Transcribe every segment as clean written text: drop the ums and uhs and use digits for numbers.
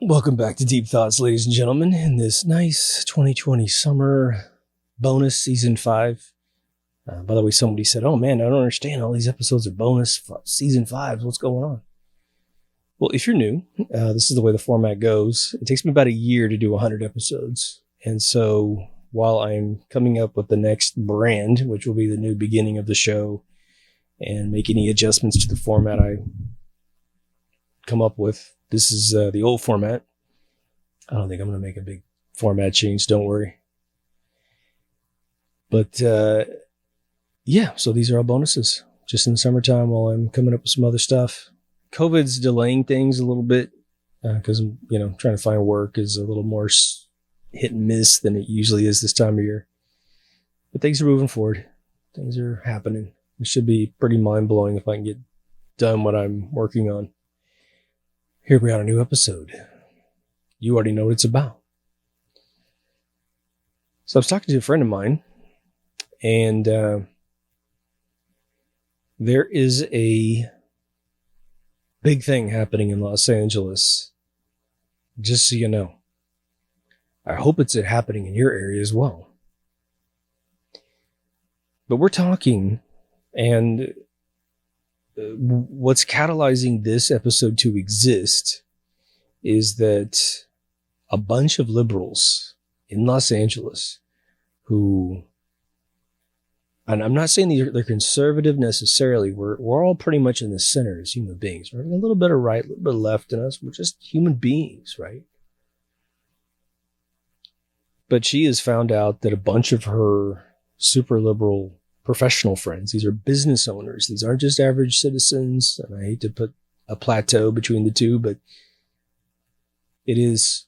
Welcome back to Deep Thoughts, ladies and gentlemen, in this nice 2020 summer bonus season 5. By the way, somebody said, oh man, I don't understand. All these episodes are bonus season 5s. What's going on? Well, if you're new, this is the way the format goes. It takes me about a year to do 100 episodes. And so while I'm coming up with the next brand, which will be the new beginning of the show, and make any adjustments to the format I come up with, this is the old format. I don't think I'm going to make a big format change. Don't worry. But yeah, so these are all bonuses. Just in the summertime while I'm coming up with some other stuff. COVID's delaying things a little bit because I'm, trying to find work is a little more hit and miss than it usually is this time of year. But things are moving forward. Things are happening. It should be pretty mind-blowing if I can get done what I'm working on. Here we are, a new episode. You already know what it's about. So I was talking to a friend of mine, and there is a big thing happening in Los Angeles, just so you know. I hope it's happening in your area as well. But we're talking, and what's catalyzing this episode to exist is that a bunch of liberals in Los Angeles who, and I'm not saying they're conservative necessarily. We're all pretty much in the center as human beings. We're a little bit of right, a little bit of left in us. We're just human beings, right? But she has found out that a bunch of her super liberal professional friends, these are business owners. These aren't just average citizens. And I hate to put a plateau between the two, but it is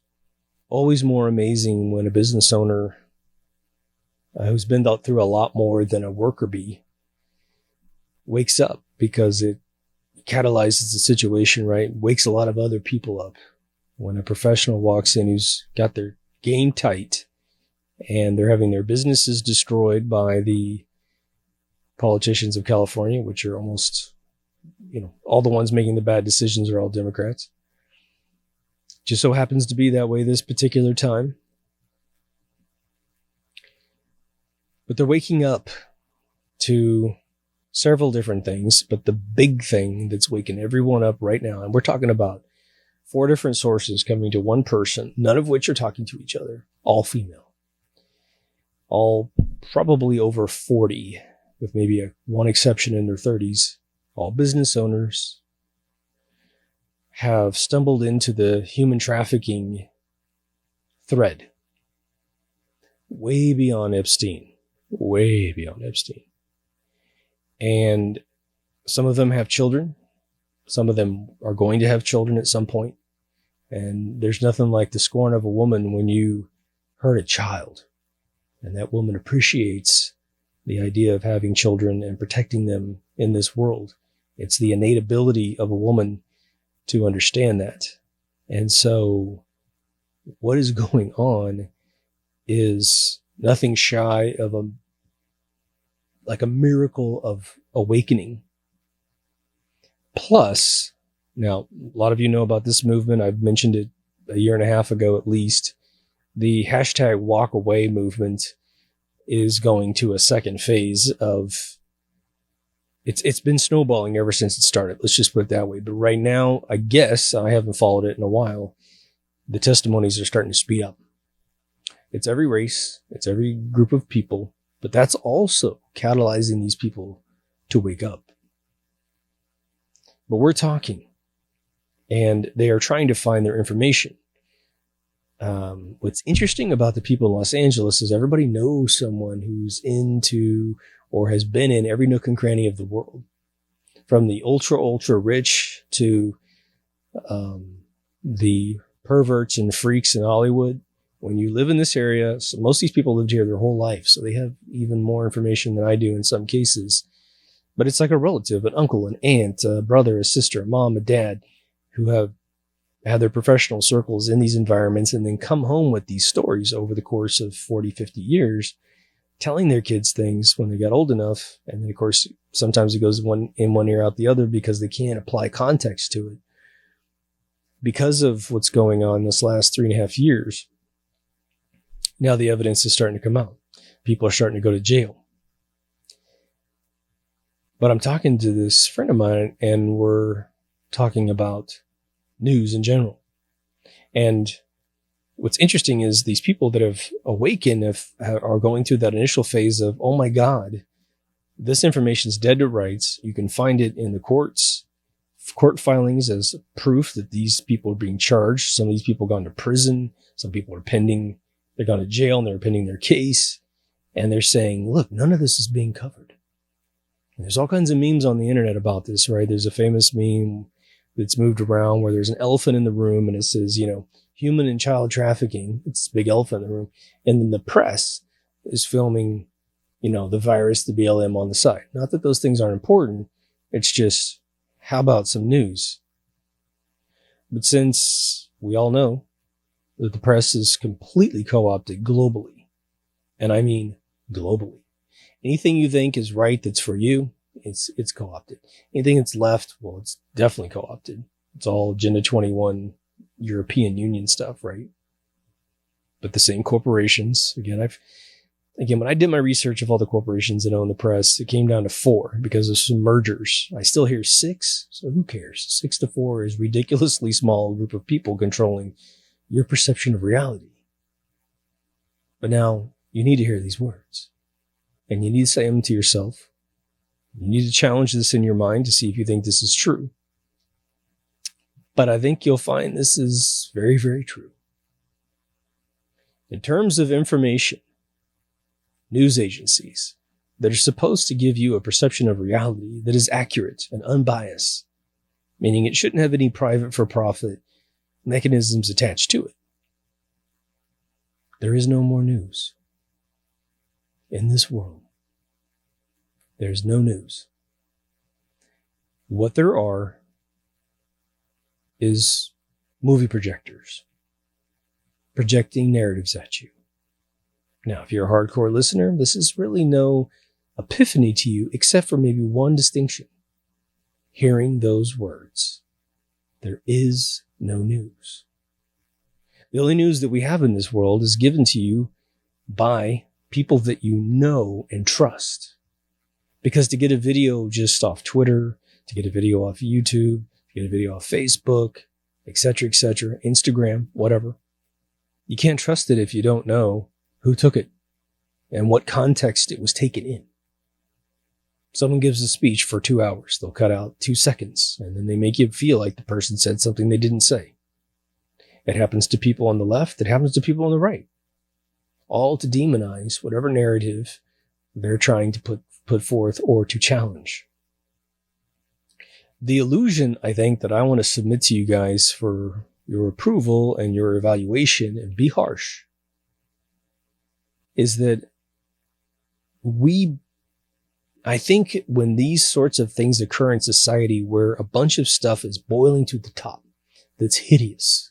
always more amazing when a business owner who's been through a lot more than a worker bee wakes up, because it catalyzes the situation, right? Wakes a lot of other people up. When a professional walks in who's got their game tight and they're having their businesses destroyed by the politicians of California, which are almost, all the ones making the bad decisions are all Democrats. Just so happens to be that way this particular time. But they're waking up to several different things, but the big thing that's waking everyone up right now, and we're talking about 4 different sources coming to one person, none of which are talking to each other, all female, all probably over 40, with maybe one exception in their 30s, all business owners, have stumbled into the human trafficking thread. Way beyond Epstein. And some of them have children. Some of them are going to have children at some point. And there's nothing like the scorn of a woman when you hurt a child. And that woman appreciates the idea of having children and protecting them in this world. It's the innate ability of a woman to understand that. And so what is going on is nothing shy of a miracle of awakening. Plus, now, a lot of you know about this movement. I've mentioned it a year and a half ago at least. The hashtag walk away movement is going to a second phase of, it's been snowballing ever since it started. Let's just put it that way. But right now, I guess, I haven't followed it in a while, the testimonies are starting to speed up. It's every race, it's every group of people, but that's also catalyzing these people to wake up. But we're talking, and they are trying to find their information. What's interesting about the people in Los Angeles is everybody knows someone who's into or has been in every nook and cranny of the world, from the ultra rich to the perverts and freaks in Hollywood. When you live in this area, so most of these people lived here their whole life, so they have even more information than I do in some cases. But it's like a relative, an uncle, an aunt, a brother, a sister, a mom, a dad, who have had their professional circles in these environments and then come home with these stories over the course of 40, 50 years, telling their kids things when they got old enough. And then, of course, sometimes it goes in one ear out the other because they can't apply context to it. because of what's going on this last 3.5 years, now the evidence is starting to come out. People are starting to go to jail. But I'm talking to this friend of mine, and we're talking about news in general. And what's interesting is these people that have awakened are going through that initial phase of, oh my God, this information is dead to rights. You can find it in the court filings as proof that these people are being charged. Some of these people have gone to prison. Some people are pending. They're gone to jail and they're pending their case. And they're saying, look, none of this is being covered. And there's all kinds of memes on the internet about this, right? There's a famous meme that's moved around where there's an elephant in the room and it says, human and child trafficking. It's a big elephant in the room. And then the press is filming, the virus, the BLM on the side. Not that those things aren't important. It's just, how about some news? But since we all know that the press is completely co-opted globally, and I mean globally, anything you think is right that's for you, it's co-opted. Anything that's left, well, it's definitely co-opted. It's all Agenda 21 European Union stuff, right? But the same corporations, again, when I did my research of all the corporations that own the press, it came down to 4 because of some mergers. I still hear 6, so who cares? 6 to 4 is a ridiculously small group of people controlling your perception of reality. But now you need to hear these words, and you need to say them to yourself. You need to challenge this in your mind to see if you think this is true. But I think you'll find this is very, very true. In terms of information, news agencies that are supposed to give you a perception of reality that is accurate and unbiased, meaning it shouldn't have any private for-profit mechanisms attached to it. There is no more news. In this world, there's no news. What there are is movie projectors projecting narratives at you. Now, if you're a hardcore listener, this is really no epiphany to you, except for maybe one distinction. Hearing those words. There is no news. The only news that we have in this world is given to you by people that you know and trust. Because to get a video just off Twitter, to get a video off YouTube, to get a video off Facebook, etc., Instagram, whatever, you can't trust it if you don't know who took it and what context it was taken in. Someone gives a speech for 2 hours. They'll cut out 2 seconds, and then they make you feel like the person said something they didn't say. It happens to people on the left. It happens to people on the right. All to demonize whatever narrative they're trying to put forth or to challenge. The illusion, I think, that I want to submit to you guys for your approval and your evaluation, and be harsh, is that I think when these sorts of things occur in society where a bunch of stuff is boiling to the top that's hideous,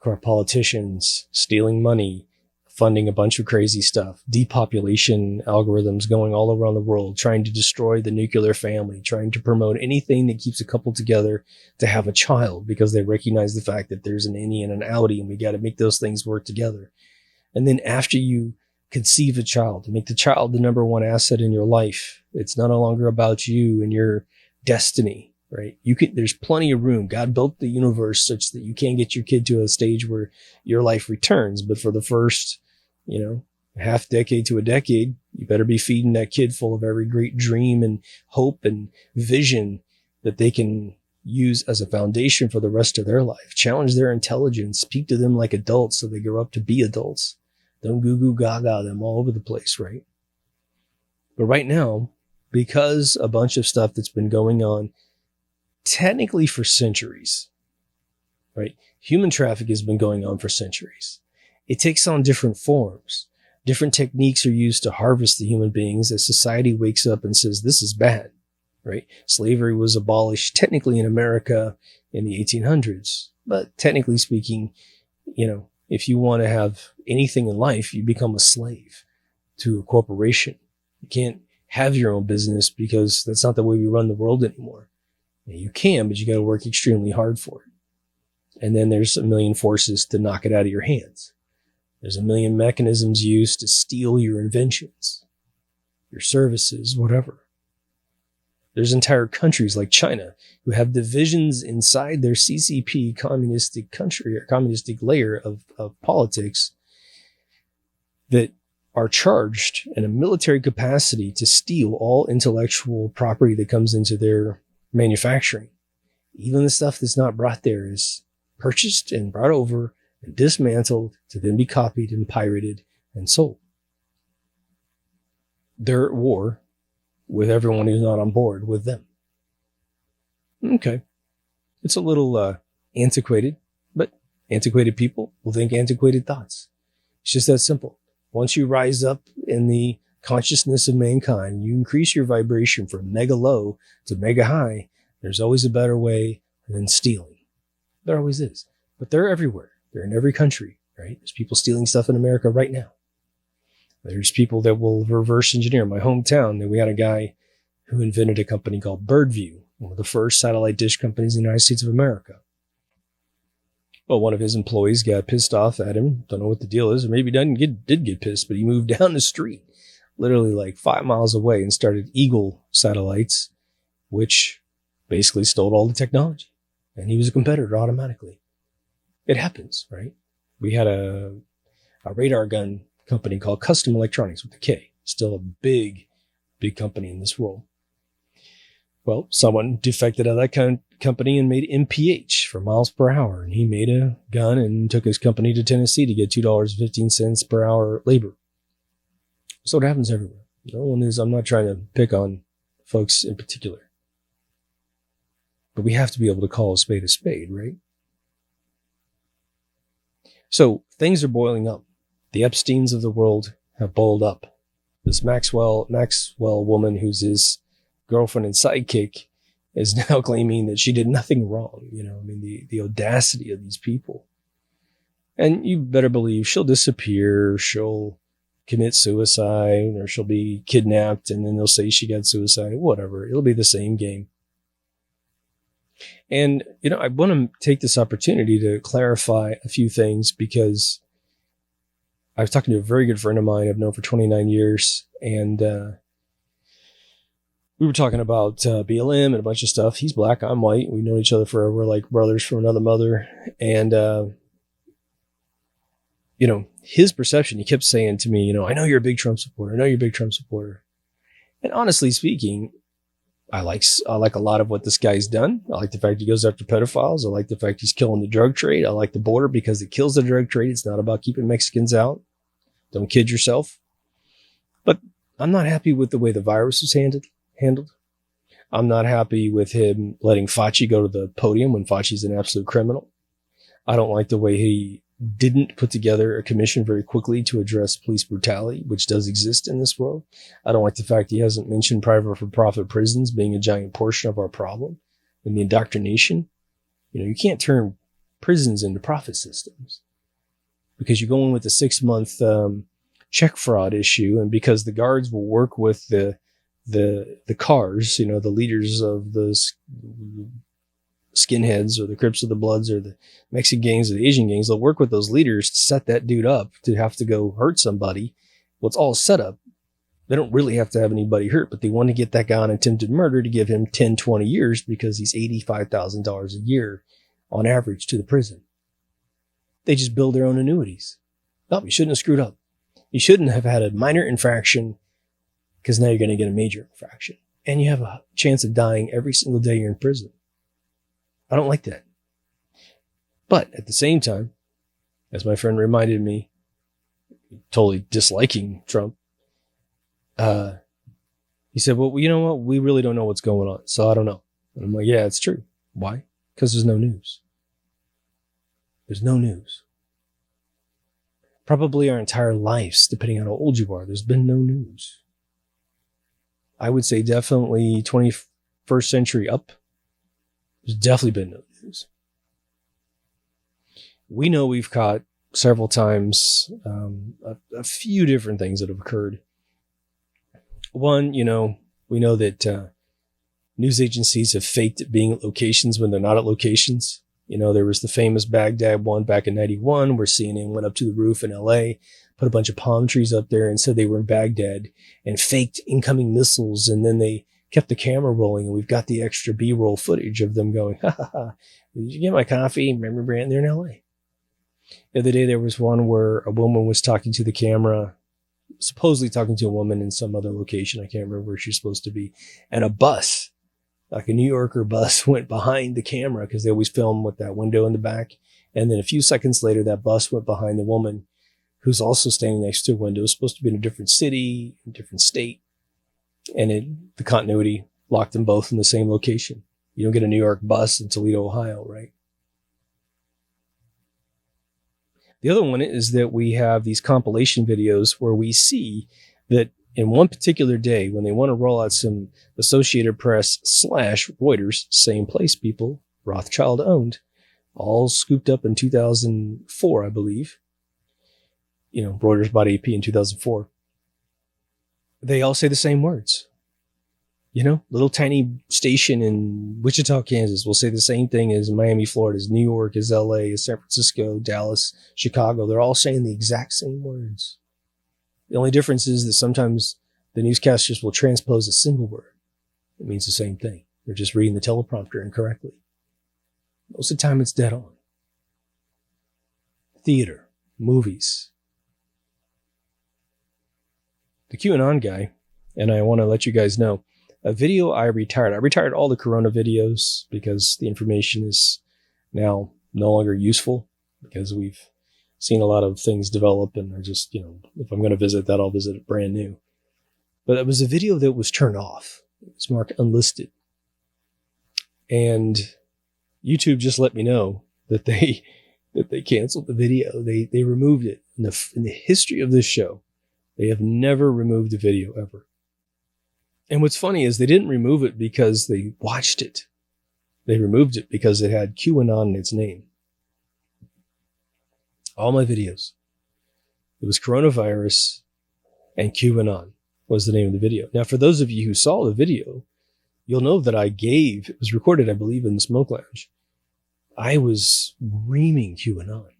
corrupt politicians stealing money, funding a bunch of crazy stuff, depopulation algorithms going all around the world, trying to destroy the nuclear family, trying to promote anything that keeps a couple together to have a child because they recognize the fact that there's an innie and an outie and we got to make those things work together. And then after you conceive a child, make the child the number one asset in your life, it's no longer about you and your destiny, right? There's plenty of room. God built the universe such that you can't get your kid to a stage where your life returns. But for the first, half decade to a decade, you better be feeding that kid full of every great dream and hope and vision that they can use as a foundation for the rest of their life. Challenge their intelligence. Speak to them like adults so they grow up to be adults. Don't goo goo gaga them all over the place, right? But right now, because a bunch of stuff that's been going on technically for centuries, right? Human traffic has been going on for centuries. It takes on different forms. Different techniques are used to harvest the human beings as society wakes up and says, this is bad, right? Slavery was abolished technically in America in the 1800s. But technically speaking, if you want to have anything in life, you become a slave to a corporation. You can't have your own business because that's not the way we run the world anymore. You can, but you got to work extremely hard for it. And then there's a million forces to knock it out of your hands. There's a million mechanisms used to steal your inventions, your services, whatever. There's entire countries like China who have divisions inside their CCP communistic country or communistic layer of politics that are charged in a military capacity to steal all intellectual property that comes into their manufacturing. Even the stuff that's not brought there is purchased and brought over and dismantled to then be copied and pirated and sold. They're at war with everyone who's not on board with them. Okay. It's a little antiquated, but antiquated people will think antiquated thoughts. It's just that simple. Once you rise up in the consciousness of mankind, you increase your vibration from mega low to mega high, there's always a better way than stealing. There always is. But they're everywhere. They're in every country, right? There's people stealing stuff in America right now. There's people that will reverse engineer. In my hometown, we had a guy who invented a company called Birdview, one of the first satellite dish companies in the United States of America. Well, one of his employees got pissed off at him. Don't know what the deal is, or maybe did get pissed, but he moved down the street, literally like 5 miles away, and started Eagle Satellites, which basically stole all the technology. And he was a competitor automatically. It happens, right? We had a radar gun company called Custom Electronics with a K. Still a big company in this world. Well, someone defected out of that company and made MPH for miles per hour. And he made a gun and took his company to Tennessee to get $2.15 per hour labor. So it happens everywhere. I'm not trying to pick on folks in particular. But we have to be able to call a spade, right? So things are boiling up. The Epsteins of the world have boiled up. This Maxwell woman, who's his girlfriend and sidekick, is now claiming that she did nothing wrong. The audacity of these people. And you better believe she'll disappear, she'll commit suicide, or she'll be kidnapped, and then they'll say she got suicide, whatever. It'll be the same game. And, I want to take this opportunity to clarify a few things, because I was talking to a very good friend of mine I've known for 29 years, and we were talking about BLM and a bunch of stuff. He's black, I'm white. We've known each other forever. We're like brothers from another mother. And, his perception, he kept saying to me, I know you're a big Trump supporter. I know you're a big Trump supporter. And honestly speaking, I like a lot of what this guy's done. I like the fact he goes after pedophiles. I like the fact he's killing the drug trade. I like the border because it kills the drug trade. It's not about keeping Mexicans out. Don't kid yourself. But I'm not happy with the way the virus was handled. I'm not happy with him letting Fauci go to the podium when Fauci's an absolute criminal. I don't like the way he didn't put together a commission very quickly to address police brutality, which does exist in this world. I don't like the fact he hasn't mentioned private for profit prisons being a giant portion of our problem and the indoctrination. You can't turn prisons into profit systems because you go in with a 6-month check fraud issue, and because the guards will work with the cars, the leaders of the skinheads or the Crips or the Bloods or the Mexican gangs or the Asian gangs, they'll work with those leaders to set that dude up to have to go hurt somebody. Well, it's all set up. They don't really have to have anybody hurt, but they want to get that guy on attempted murder to give him 10, 20 years because he's $85,000 a year on average to the prison. They just build their own annuities. No, you shouldn't have screwed up. You shouldn't have had a minor infraction because now you're going to get a major infraction. And you have a chance of dying every single day you're in prison. I don't like that. But at the same time, as my friend reminded me, totally disliking Trump, he said, well, you know what? We really don't know what's going on. So I don't know. And I'm like, yeah, it's true. Why? Because there's no news. There's no news. Probably our entire lives, depending on how old you are, there's been no news. I would say definitely 21st century up. There's definitely been no news. We know we've caught several times a few different things that have occurred. One, we know that news agencies have faked being at locations when they're not at locations. There was the famous Baghdad one back in 91 where CNN went up to the roof in LA, put a bunch of palm trees up there and said they were in Baghdad and faked incoming missiles. And then they kept the camera rolling, and we've got the extra B-roll footage of them going, ha ha ha, did you get my coffee? Remember, Brand? They're in LA. The other day, there was one where a woman was talking to the camera, supposedly talking to a woman in some other location. I can't remember where she's supposed to be. And a bus, like a New Yorker bus, went behind the camera because they always film with that window in the back. And then a few seconds later, that bus went behind the woman who's also standing next to a window, supposed to be in a different city, a different state. And the continuity locked them both in the same location. You don't get a New York bus in Toledo, Ohio, right? The other one is that we have these compilation videos where we see that in one particular day, when they want to roll out some Associated Press / Reuters, same place, people, Rothschild owned, all scooped up in 2004, I believe. Reuters bought AP in 2004. They all say the same words. Little tiny station in Wichita, Kansas will say the same thing as Miami, Florida, as New York, as LA, as San Francisco, Dallas, Chicago. They're all saying the exact same words. The only difference is that sometimes the newscasters will transpose a single word. It means the same thing. They're just reading the teleprompter incorrectly. Most of the time, it's dead on. Theater, movies. The QAnon guy, and I want to let you guys know, a video I retired. I retired all the Corona videos because the information is now no longer useful because we've seen a lot of things develop, and I just, if I'm going to visit that, I'll visit it brand new. But it was a video that was turned off. It was marked unlisted. And YouTube just let me know that they canceled the video. They removed it. In the history of this show, they have never removed a video ever. And what's funny is they didn't remove it because they watched it. They removed it because it had QAnon in its name. All my videos. It was coronavirus and QAnon was the name of the video. Now, for those of you who saw the video, you'll know that it was recorded, I believe, in the Smoke Lounge. I was reaming QAnon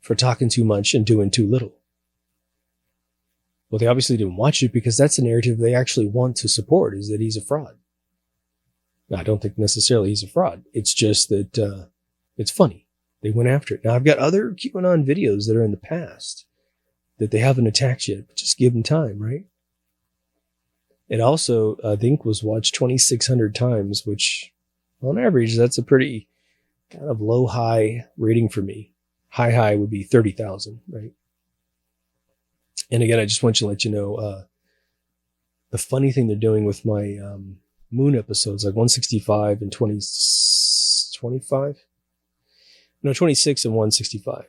for talking too much and doing too little. Well, they obviously didn't watch it because that's the narrative they actually want to support, is that he's a fraud. Now, I don't think necessarily he's a fraud. It's just that it's funny. They went after it. Now, I've got other QAnon videos that are in the past that they haven't attacked yet, but just give them time, right? It also, I think, was watched 2,600 times, which on average, that's a pretty kind of low-high rating for me. High would be 30,000, right? And again, I just want to let you know, the funny thing they're doing with my Moon episodes, like 165 and 25? No, 26 and 165.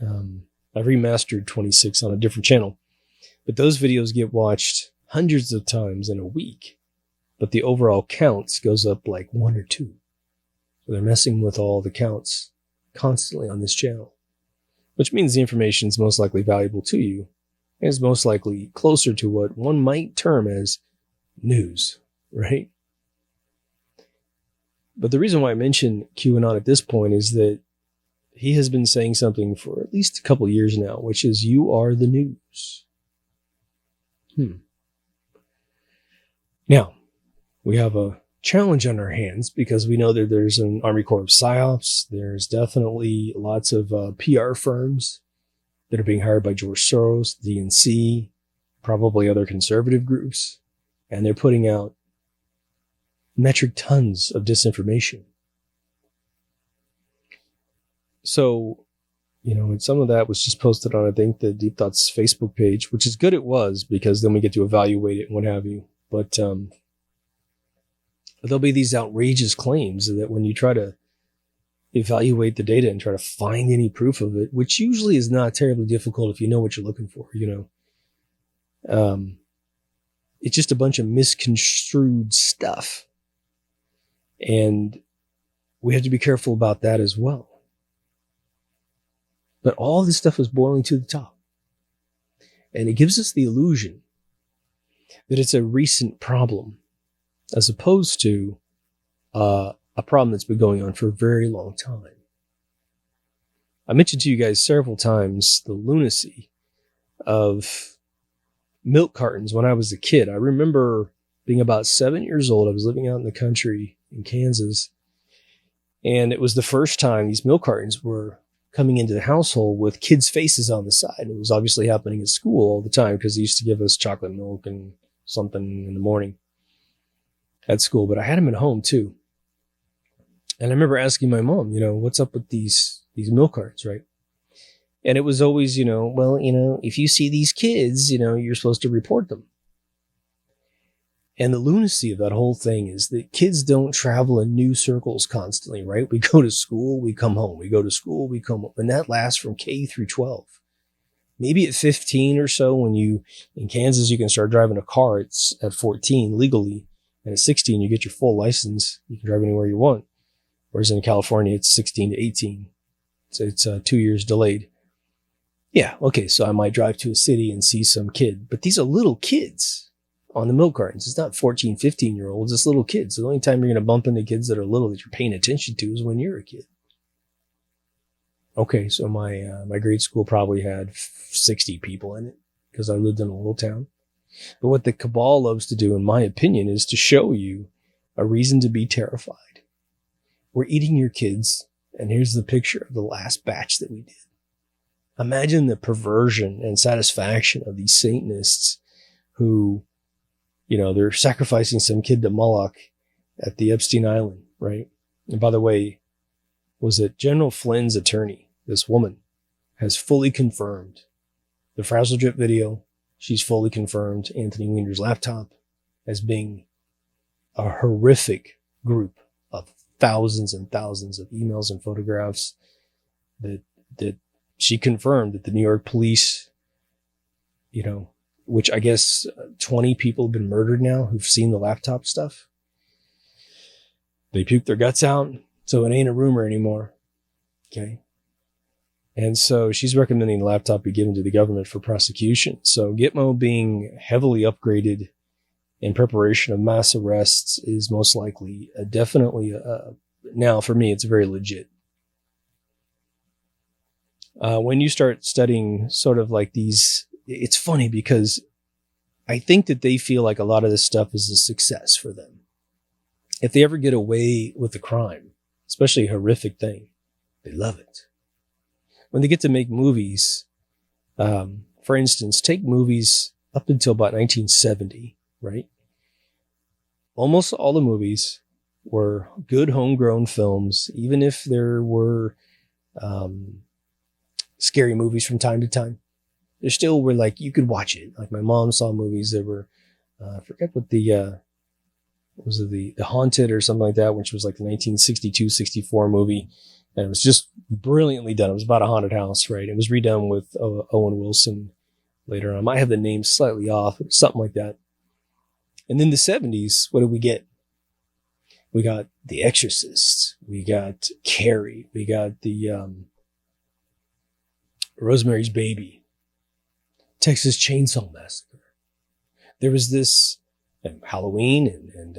I remastered 26 on a different channel. But those videos get watched hundreds of times in a week. But the overall counts goes up like 1 or 2. So they're messing with all the counts constantly on this channel. Which means the information is most likely valuable to you. And is most likely closer to what one might term as news, right? But the reason why I mention QAnon at this point is that he has been saying something for at least a couple of years now, which is, you are the news. Now, we have a challenge on our hands because we know that there's an Army Corps of PsyOps. There's definitely lots of PR firms that are being hired by George Soros, DNC, probably other conservative groups, and they're putting out metric tons of disinformation. So, and some of that was just posted on, I think, the Deep Thoughts Facebook page, which is good it was, because then we get to evaluate it and what have you. But there'll be these outrageous claims that when you try to evaluate the data and try to find any proof of it, which usually is not terribly difficult if you know what you're looking for, it's just a bunch of misconstrued stuff. And we have to be careful about that as well. But all this stuff is boiling to the top. And it gives us the illusion that it's a recent problem, as opposed to a a problem that's been going on for a very long time. I mentioned to you guys several times the lunacy of milk cartons when I was a kid. I remember being about 7 years old. I was living out in the country in Kansas, and it was the first time these milk cartons were coming into the household with kids' faces on the side. And it was obviously happening at school all the time because they used to give us chocolate milk and something in the morning at school, but I had them at home too. And I remember asking my mom, what's up with these milk cartons, right? And it was always, if you see these kids, you're supposed to report them. And the lunacy of that whole thing is that kids don't travel in new circles constantly, right? We go to school, we come home. We go to school, we come home. And that lasts from K through 12. Maybe at 15 or so, in Kansas, you can start driving a car. It's at 14 legally. And at 16, you get your full license. You can drive anywhere you want. Whereas in California, it's 16 to 18. So it's 2 years delayed. Yeah, okay, so I might drive to a city and see some kid. But these are little kids on the milk cartons. It's not 14, 15-year-olds. It's little kids. So the only time you're going to bump into kids that are little that you're paying attention to is when you're a kid. Okay, so my grade school probably had 60 people in it because I lived in a little town. But what the cabal loves to do, in my opinion, is to show you a reason to be terrified. We're eating your kids, and here's the picture of the last batch that we did. Imagine the perversion and satisfaction of these Satanists who, they're sacrificing some kid to Moloch at the Epstein Island, right? And by the way, was it General Flynn's attorney, this woman, has fully confirmed the Frazzle Drip video. She's fully confirmed Anthony Weiner's laptop as being a horrific group of thousands and thousands of emails and photographs that she confirmed that the New York police, which I guess 20 people have been murdered now who've seen the laptop stuff. They puked their guts out, so it ain't a rumor anymore. Okay. And so she's recommending the laptop be given to the government for prosecution. So Gitmo being heavily upgraded in preparation of mass arrests is most likely definitely, now for me, it's very legit. When you start studying sort of like these, it's funny because I think that they feel like a lot of this stuff is a success for them. If they ever get away with a crime, especially a horrific thing, they love it. When they get to make movies, for instance, take movies up until about 1970, right? Almost all the movies were good homegrown films, even if there were scary movies from time to time. There still were you could watch it. Like my mom saw movies that were, I forget what the Haunted or something like that, which was like the 1962-64 movie. And it was just brilliantly done. It was about a haunted house, right? It was redone with Owen Wilson later on. I might have the name slightly off, something like that. And then the 70s, what did we get? We got The Exorcist. We got Carrie. We got the Rosemary's Baby. Texas Chainsaw Massacre. There was this Halloween and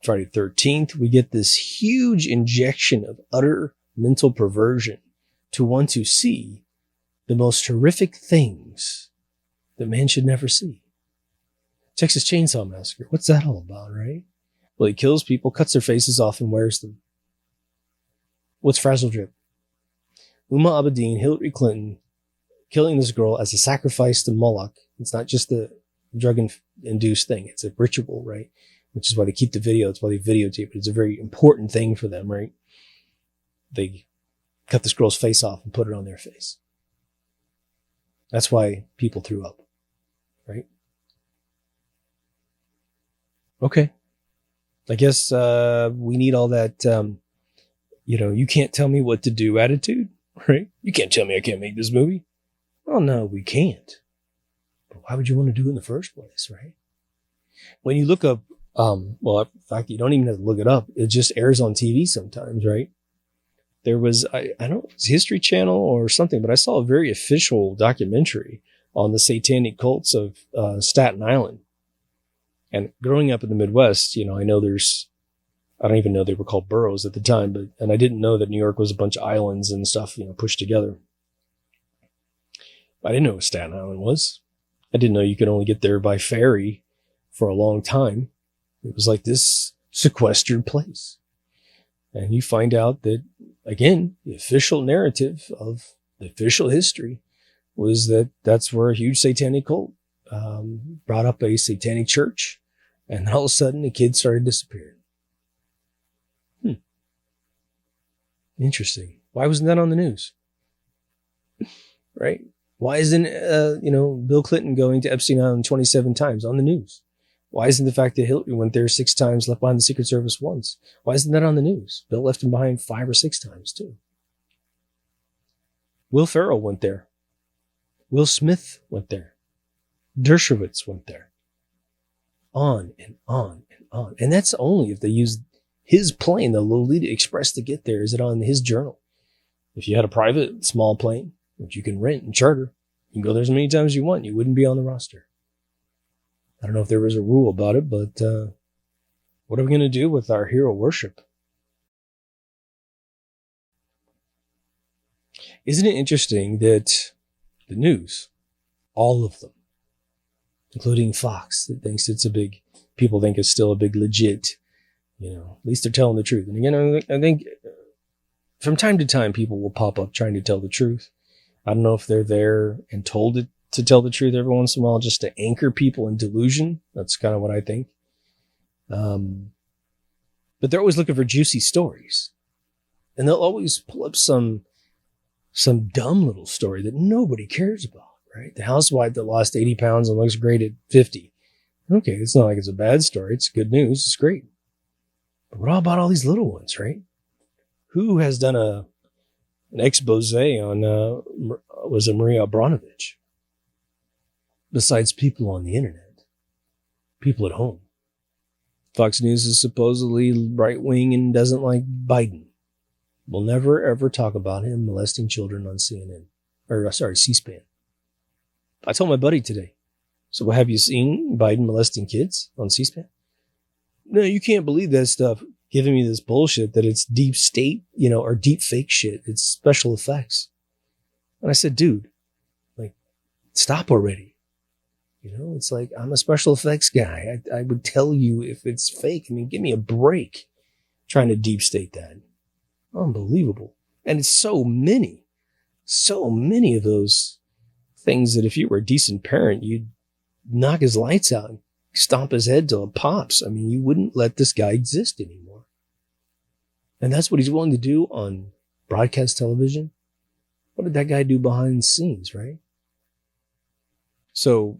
Friday the 13th. We get this huge injection of utter mental perversion to want to see the most horrific things that man should never see. Texas Chainsaw Massacre. What's that all about, right? Well, he kills people, cuts their faces off, and wears them. What's Frazzle Drip? Uma Abedin, Hillary Clinton, killing this girl as a sacrifice to Moloch. It's not just the drug-induced thing. It's a ritual, right? Which is why they keep the video. It's why they videotape it. It's a very important thing for them, right? They cut this girl's face off and put it on their face. That's why people threw up, right? Okay. I guess we need all that, you can't tell me what to do attitude, right? You can't tell me I can't make this movie. Oh, no, we can't. But why would you want to do it in the first place, right? When you look up, in fact, you don't even have to look it up. It just airs on TV sometimes, right? There was, I don't know, it was History Channel or something, but I saw a very official documentary on the satanic cults of Staten Island. And growing up in the Midwest, I know there's I don't even know they were called boroughs at the time, and I didn't know that New York was a bunch of islands and stuff, pushed together. I didn't know what Staten Island was. I didn't know you could only get there by ferry for a long time. It was like this sequestered place. And you find out that, again, the official narrative of the official history was that that's where a huge satanic cult brought up a satanic church. And all of a sudden, the kids started disappearing. Interesting. Why wasn't that on the news? Right? Why isn't, Bill Clinton going to Epstein Island 27 times on the news? Why isn't the fact that Hillary went there 6 times, left behind the Secret Service once? Why isn't that on the news? Bill left him behind 5 or 6 times, too. Will Ferrell went there. Will Smith went there. Dershowitz went there. On and on and on. And that's only if they used his plane, the Lolita Express, to get there. Is it on his journal? If you had a private small plane, which you can rent and charter, you can go there as many times as you want. You wouldn't be on the roster. I don't know if there was a rule about it, but what are we going to do with our hero worship? Isn't it interesting that the news, all of them, including Fox, that thinks people think it's still a big legit, at least they're telling the truth. And again, I think from time to time, people will pop up trying to tell the truth. I don't know if they're there and told it to tell the truth every once in a while, just to anchor people in delusion. That's kind of what I think. But they're always looking for juicy stories. And they'll always pull up some dumb little story that nobody cares about, right? The housewife that lost 80 pounds and looks great at 50. Okay, it's not like it's a bad story. It's good news. It's great. But what about all these little ones, right? Who has done an expose on, was it Maria Abramovich? Besides people on the internet, people at home. Fox News is supposedly right-wing and doesn't like Biden. We'll never, ever talk about him molesting children on C-SPAN. I told my buddy today, so have you seen Biden molesting kids on C-SPAN? No, you can't believe that stuff. Giving me this bullshit that it's deep state, or deep fake shit. It's special effects. And I said, dude, stop already. It's like, I'm a special effects guy. I would tell you if it's fake. I mean, give me a break trying to deep state that. Unbelievable. And it's so many of those things that if you were a decent parent, you'd knock his lights out and stomp his head till it pops. I mean, you wouldn't let this guy exist anymore. And that's what he's willing to do on broadcast television. What did that guy do behind the scenes, right? So,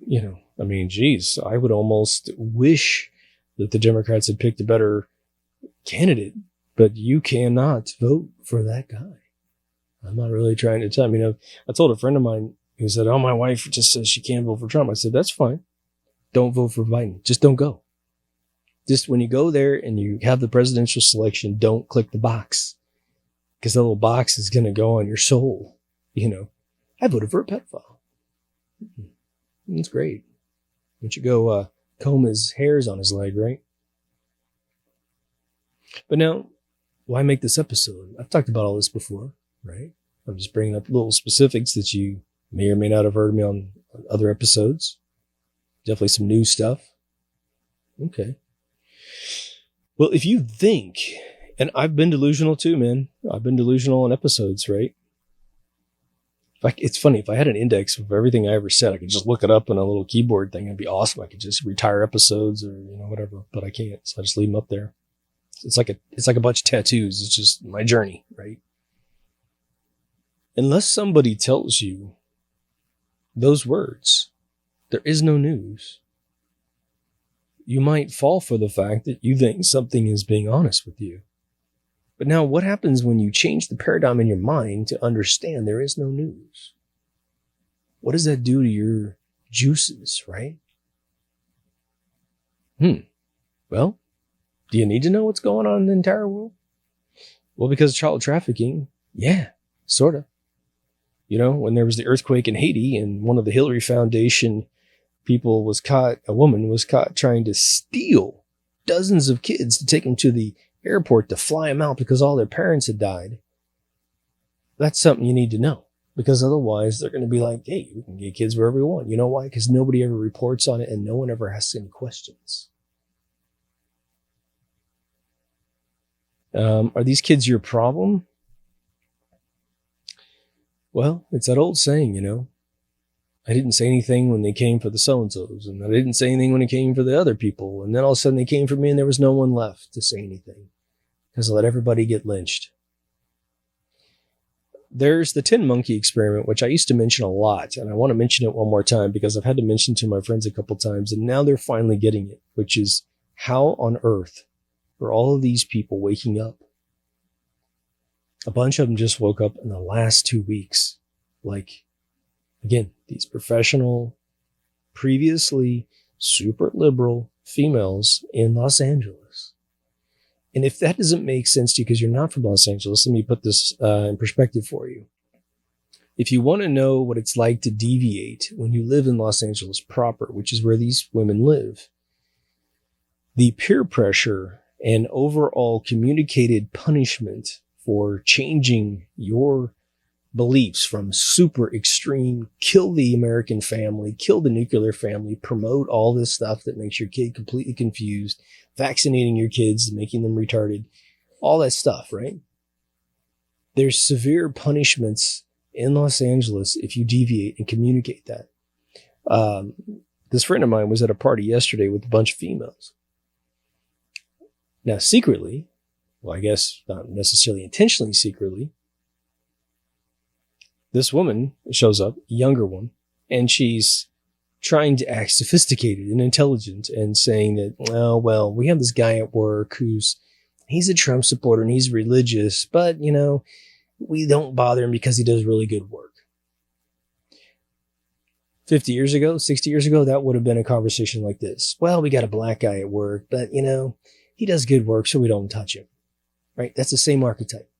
geez, I would almost wish that the Democrats had picked a better candidate, but you cannot vote for that guy. I'm not really trying to tell him. I told a friend of mine who said, my wife just says she can't vote for Trump. I said, that's fine. Don't vote for Biden. Just don't go. Just when you go there and you have the presidential selection, don't click the box, because that little box is going to go on your soul. I voted for a pedophile. That's great. Why don't you go comb his hairs on his leg, right? But now, why make this episode? I've talked about all this before, right? I'm just bringing up little specifics that you may or may not have heard me on other episodes. Definitely some new stuff. Okay. Well, if you think, and I've been delusional too, man. I've been delusional on episodes, right? It's funny, if I had an index of everything I ever said, I could just look it up on a little keyboard thing. It'd be awesome. I could just retire episodes or, whatever, but I can't. So I just leave them up there. It's like a bunch of tattoos. It's just my journey, right? Unless somebody tells you those words, there is no news. You might fall for the fact that you think something is being honest with you. But now what happens when you change the paradigm in your mind to understand there is no news? What does that do to your juices, right? Well, do you need to know what's going on in the entire world? Well, because of child trafficking, yeah, sort of. When there was the earthquake in Haiti and one of the Hillary Foundation a woman was caught trying to steal dozens of kids to take them to the airport to fly them out because all their parents had died. That's something you need to know, because otherwise they're going to be like, hey, we can get kids wherever we want. You know why? Because nobody ever reports on it and no one ever asks any questions. Are these kids your problem? Well, it's that old saying, you know, I didn't say anything when they came for the so-and-sos, and I didn't say anything when it came for the other people. And then all of a sudden they came for me and there was no one left to say anything because I let everybody get lynched. There's the Tin Monkey experiment, which I used to mention a lot. And I want to mention it one more time because I've had to mention to my friends a couple times and now they're finally getting it, which is how on earth are all of these people waking up? A bunch of them just woke up in the last 2 weeks. Like, again, these professional, previously super liberal females in Los Angeles. And if that doesn't make sense to you because you're not from Los Angeles, let me put this in perspective for you. If you want to know what it's like to deviate when you live in Los Angeles proper, which is where these women live, the peer pressure and overall communicated punishment for changing your beliefs from super extreme, kill the American family, kill the nuclear family, promote all this stuff that makes your kid completely confused, vaccinating your kids, making them retarded, all that stuff, right? There's severe punishments in Los Angeles if you deviate and communicate that. This friend of mine was at a party yesterday with a bunch of females. Now, secretly, well, I guess not necessarily intentionally secretly, this woman shows up, a younger one, and she's trying to act sophisticated and intelligent and saying that, oh, well, we have this guy at work he's a Trump supporter and he's religious, but, you know, we don't bother him because he does really good work. 50 years ago, 60 years ago, that would have been a conversation like this. Well, we got a black guy at work, but, you know, he does good work, so we don't touch him. Right? That's the same archetype.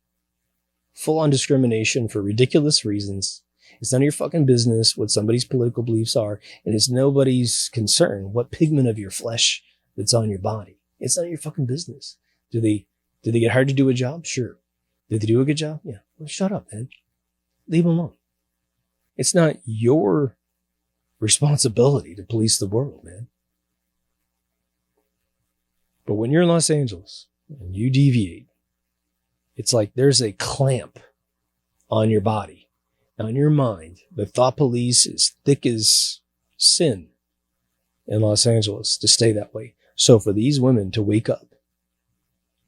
Full-on discrimination for ridiculous reasons. It's none of your fucking business what somebody's political beliefs are, and it's nobody's concern what pigment of your flesh that's on your body. It's none of your fucking business. Do they get hired to do a job? Sure. Did they do a good job? Yeah. Well, shut up, man. Leave them alone. It's not your responsibility to police the world, man. But when you're in Los Angeles and you deviate, it's like there's a clamp on your body, on your mind. The thought police is thick as sin in Los Angeles to stay that way. So for these women to wake up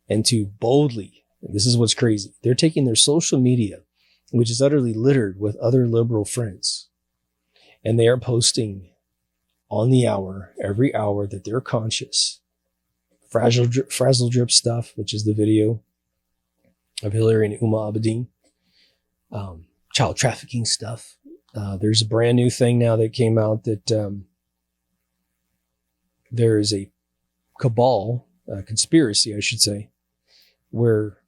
and to boldly, and this is what's crazy, they're taking their social media, which is utterly littered with other liberal friends, and they are posting on the hour, every hour that they're conscious. Frazzle drip stuff, which is the video of Hillary and Uma Abedin. Child trafficking stuff. There's a brand new thing now that came out that there is a cabal, conspiracy, I should say, where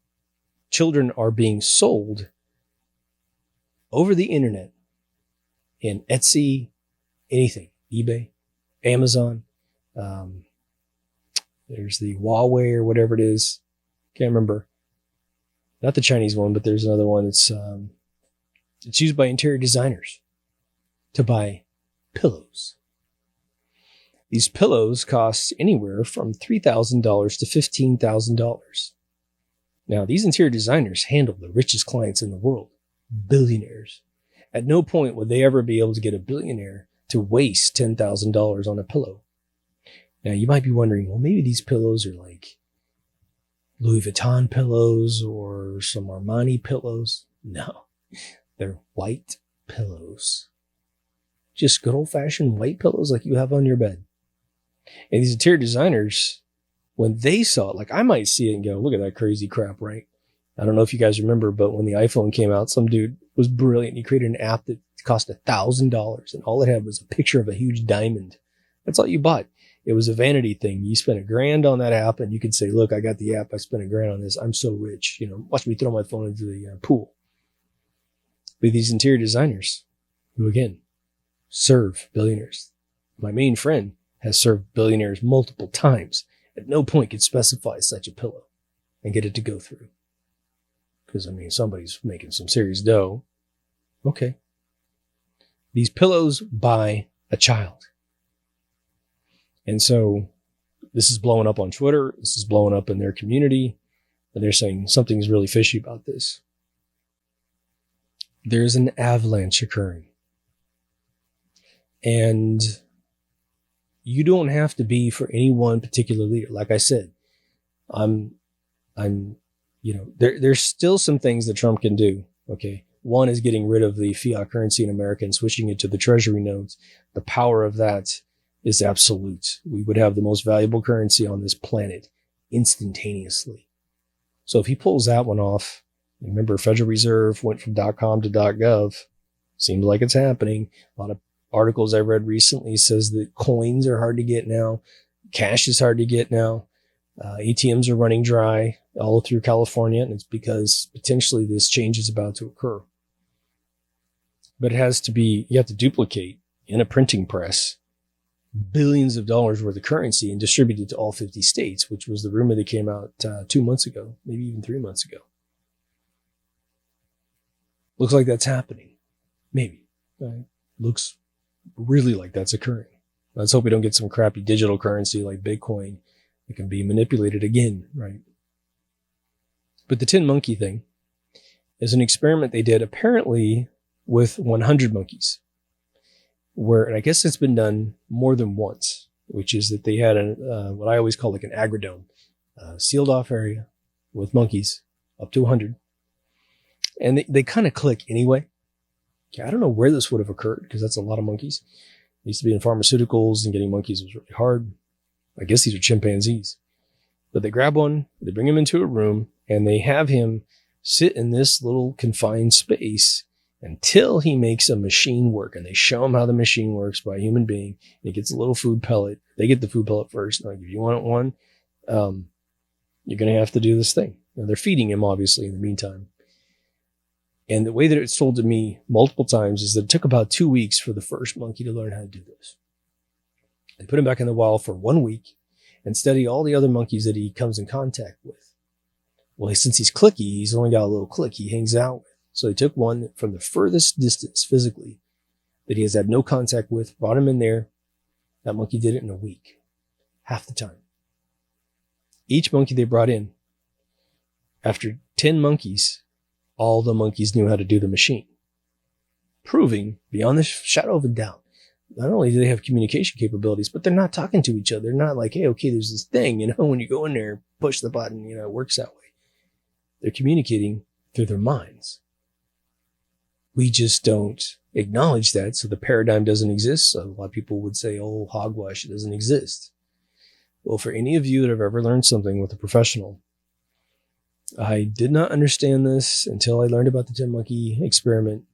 children are being sold over the internet in Etsy, anything, eBay, Amazon. There's the Huawei or whatever it is. Can't remember. Not the Chinese one, but there's another one that's it's used by interior designers to buy pillows. These pillows cost anywhere from $3,000 to $15,000. Now, these interior designers handle the richest clients in the world, billionaires. At no point would they ever be able to get a billionaire to waste $10,000 on a pillow. Now, you might be wondering, well, maybe these pillows are like Louis Vuitton pillows or some Armani pillows. No, they're white pillows. Just good old-fashioned white pillows like you have on your bed. And these interior designers, when they saw it, like I might see it and go, look at that crazy crap, right? I don't know if you guys remember, but when the iPhone came out, some dude was brilliant. He created an app that cost $1,000, and all it had was a picture of a huge diamond. That's all you bought. It was a vanity thing. You spent $1,000 on that app, and you could say, look, I got the app. I spent $1,000 on this. I'm so rich. You know, watch me throw my phone into the pool. But these interior designers, who again, serve billionaires. My main friend has served billionaires multiple times. At no point could specify such a pillow. and get it to go through. Because, I mean, somebody's making some serious dough. Okay. These pillows by a child. And so this is blowing up on Twitter. This is blowing up in their community. And they're saying something's really fishy about this. There's an avalanche occurring. And you don't have to be for any one particular leader. Like I said, there's still some things that Trump can do. Okay. One is getting rid of the fiat currency in America and switching it to the treasury notes. The power of that is absolute. We would have the most valuable currency on this planet instantaneously. So if he pulls that one off, remember Federal Reserve went from .com to .gov. Seems like it's happening. A lot of articles I read recently says that coins are hard to get now. Cash is hard to get now. ATMs are running dry all through California, and it's because potentially this change is about to occur. But it has to be, you have to duplicate in a printing press billions of dollars worth of currency and distribute it to all 50 states, which was the rumor that came out 2 months ago, maybe even 3 months ago. Looks like that's happening. Maybe. Looks really like that's occurring. Let's hope we don't get some crappy digital currency like Bitcoin that can be manipulated again, right? But the 10 monkey thing is an experiment they did apparently with 100 monkeys. Where, and I guess it's been done more than once, which is that they had what I always call like an agrodome, sealed off area with monkeys up to 100. And they kind of click anyway. Okay, I don't know where this would have occurred because that's a lot of monkeys. It used to be in pharmaceuticals, and getting monkeys was really hard. I guess these are chimpanzees. But they grab one, they bring him into a room, and they have him sit in this little confined space until he makes a machine work. And they show him how the machine works by a human being. And he gets a little food pellet. They get the food pellet first. Like, if you want one, you're going to have to do this thing. Now, they're feeding him, obviously, in the meantime. And the way that it's told to me multiple times is that it took about 2 weeks for the first monkey to learn how to do this. They put him back in the wild for 1 week and study all the other monkeys that he comes in contact with. Well, since he's clicky, he's only got a little click he hangs out with. So he took one from the furthest distance physically that he has had no contact with, brought him in there. That monkey did it in a week, half the time. Each monkey they brought in, after 10 monkeys, all the monkeys knew how to do the machine, proving beyond the shadow of a doubt, not only do they have communication capabilities, but they're not talking to each other. They're not like, hey, okay, there's this thing, when you go in there, push the button, it works that way. They're communicating through their minds. We just don't acknowledge that, so the paradigm doesn't exist. So a lot of people would say, oh, hogwash, it doesn't exist. Well, for any of you that have ever learned something with a professional, I did not understand this until I learned about the 10 monkey experiment.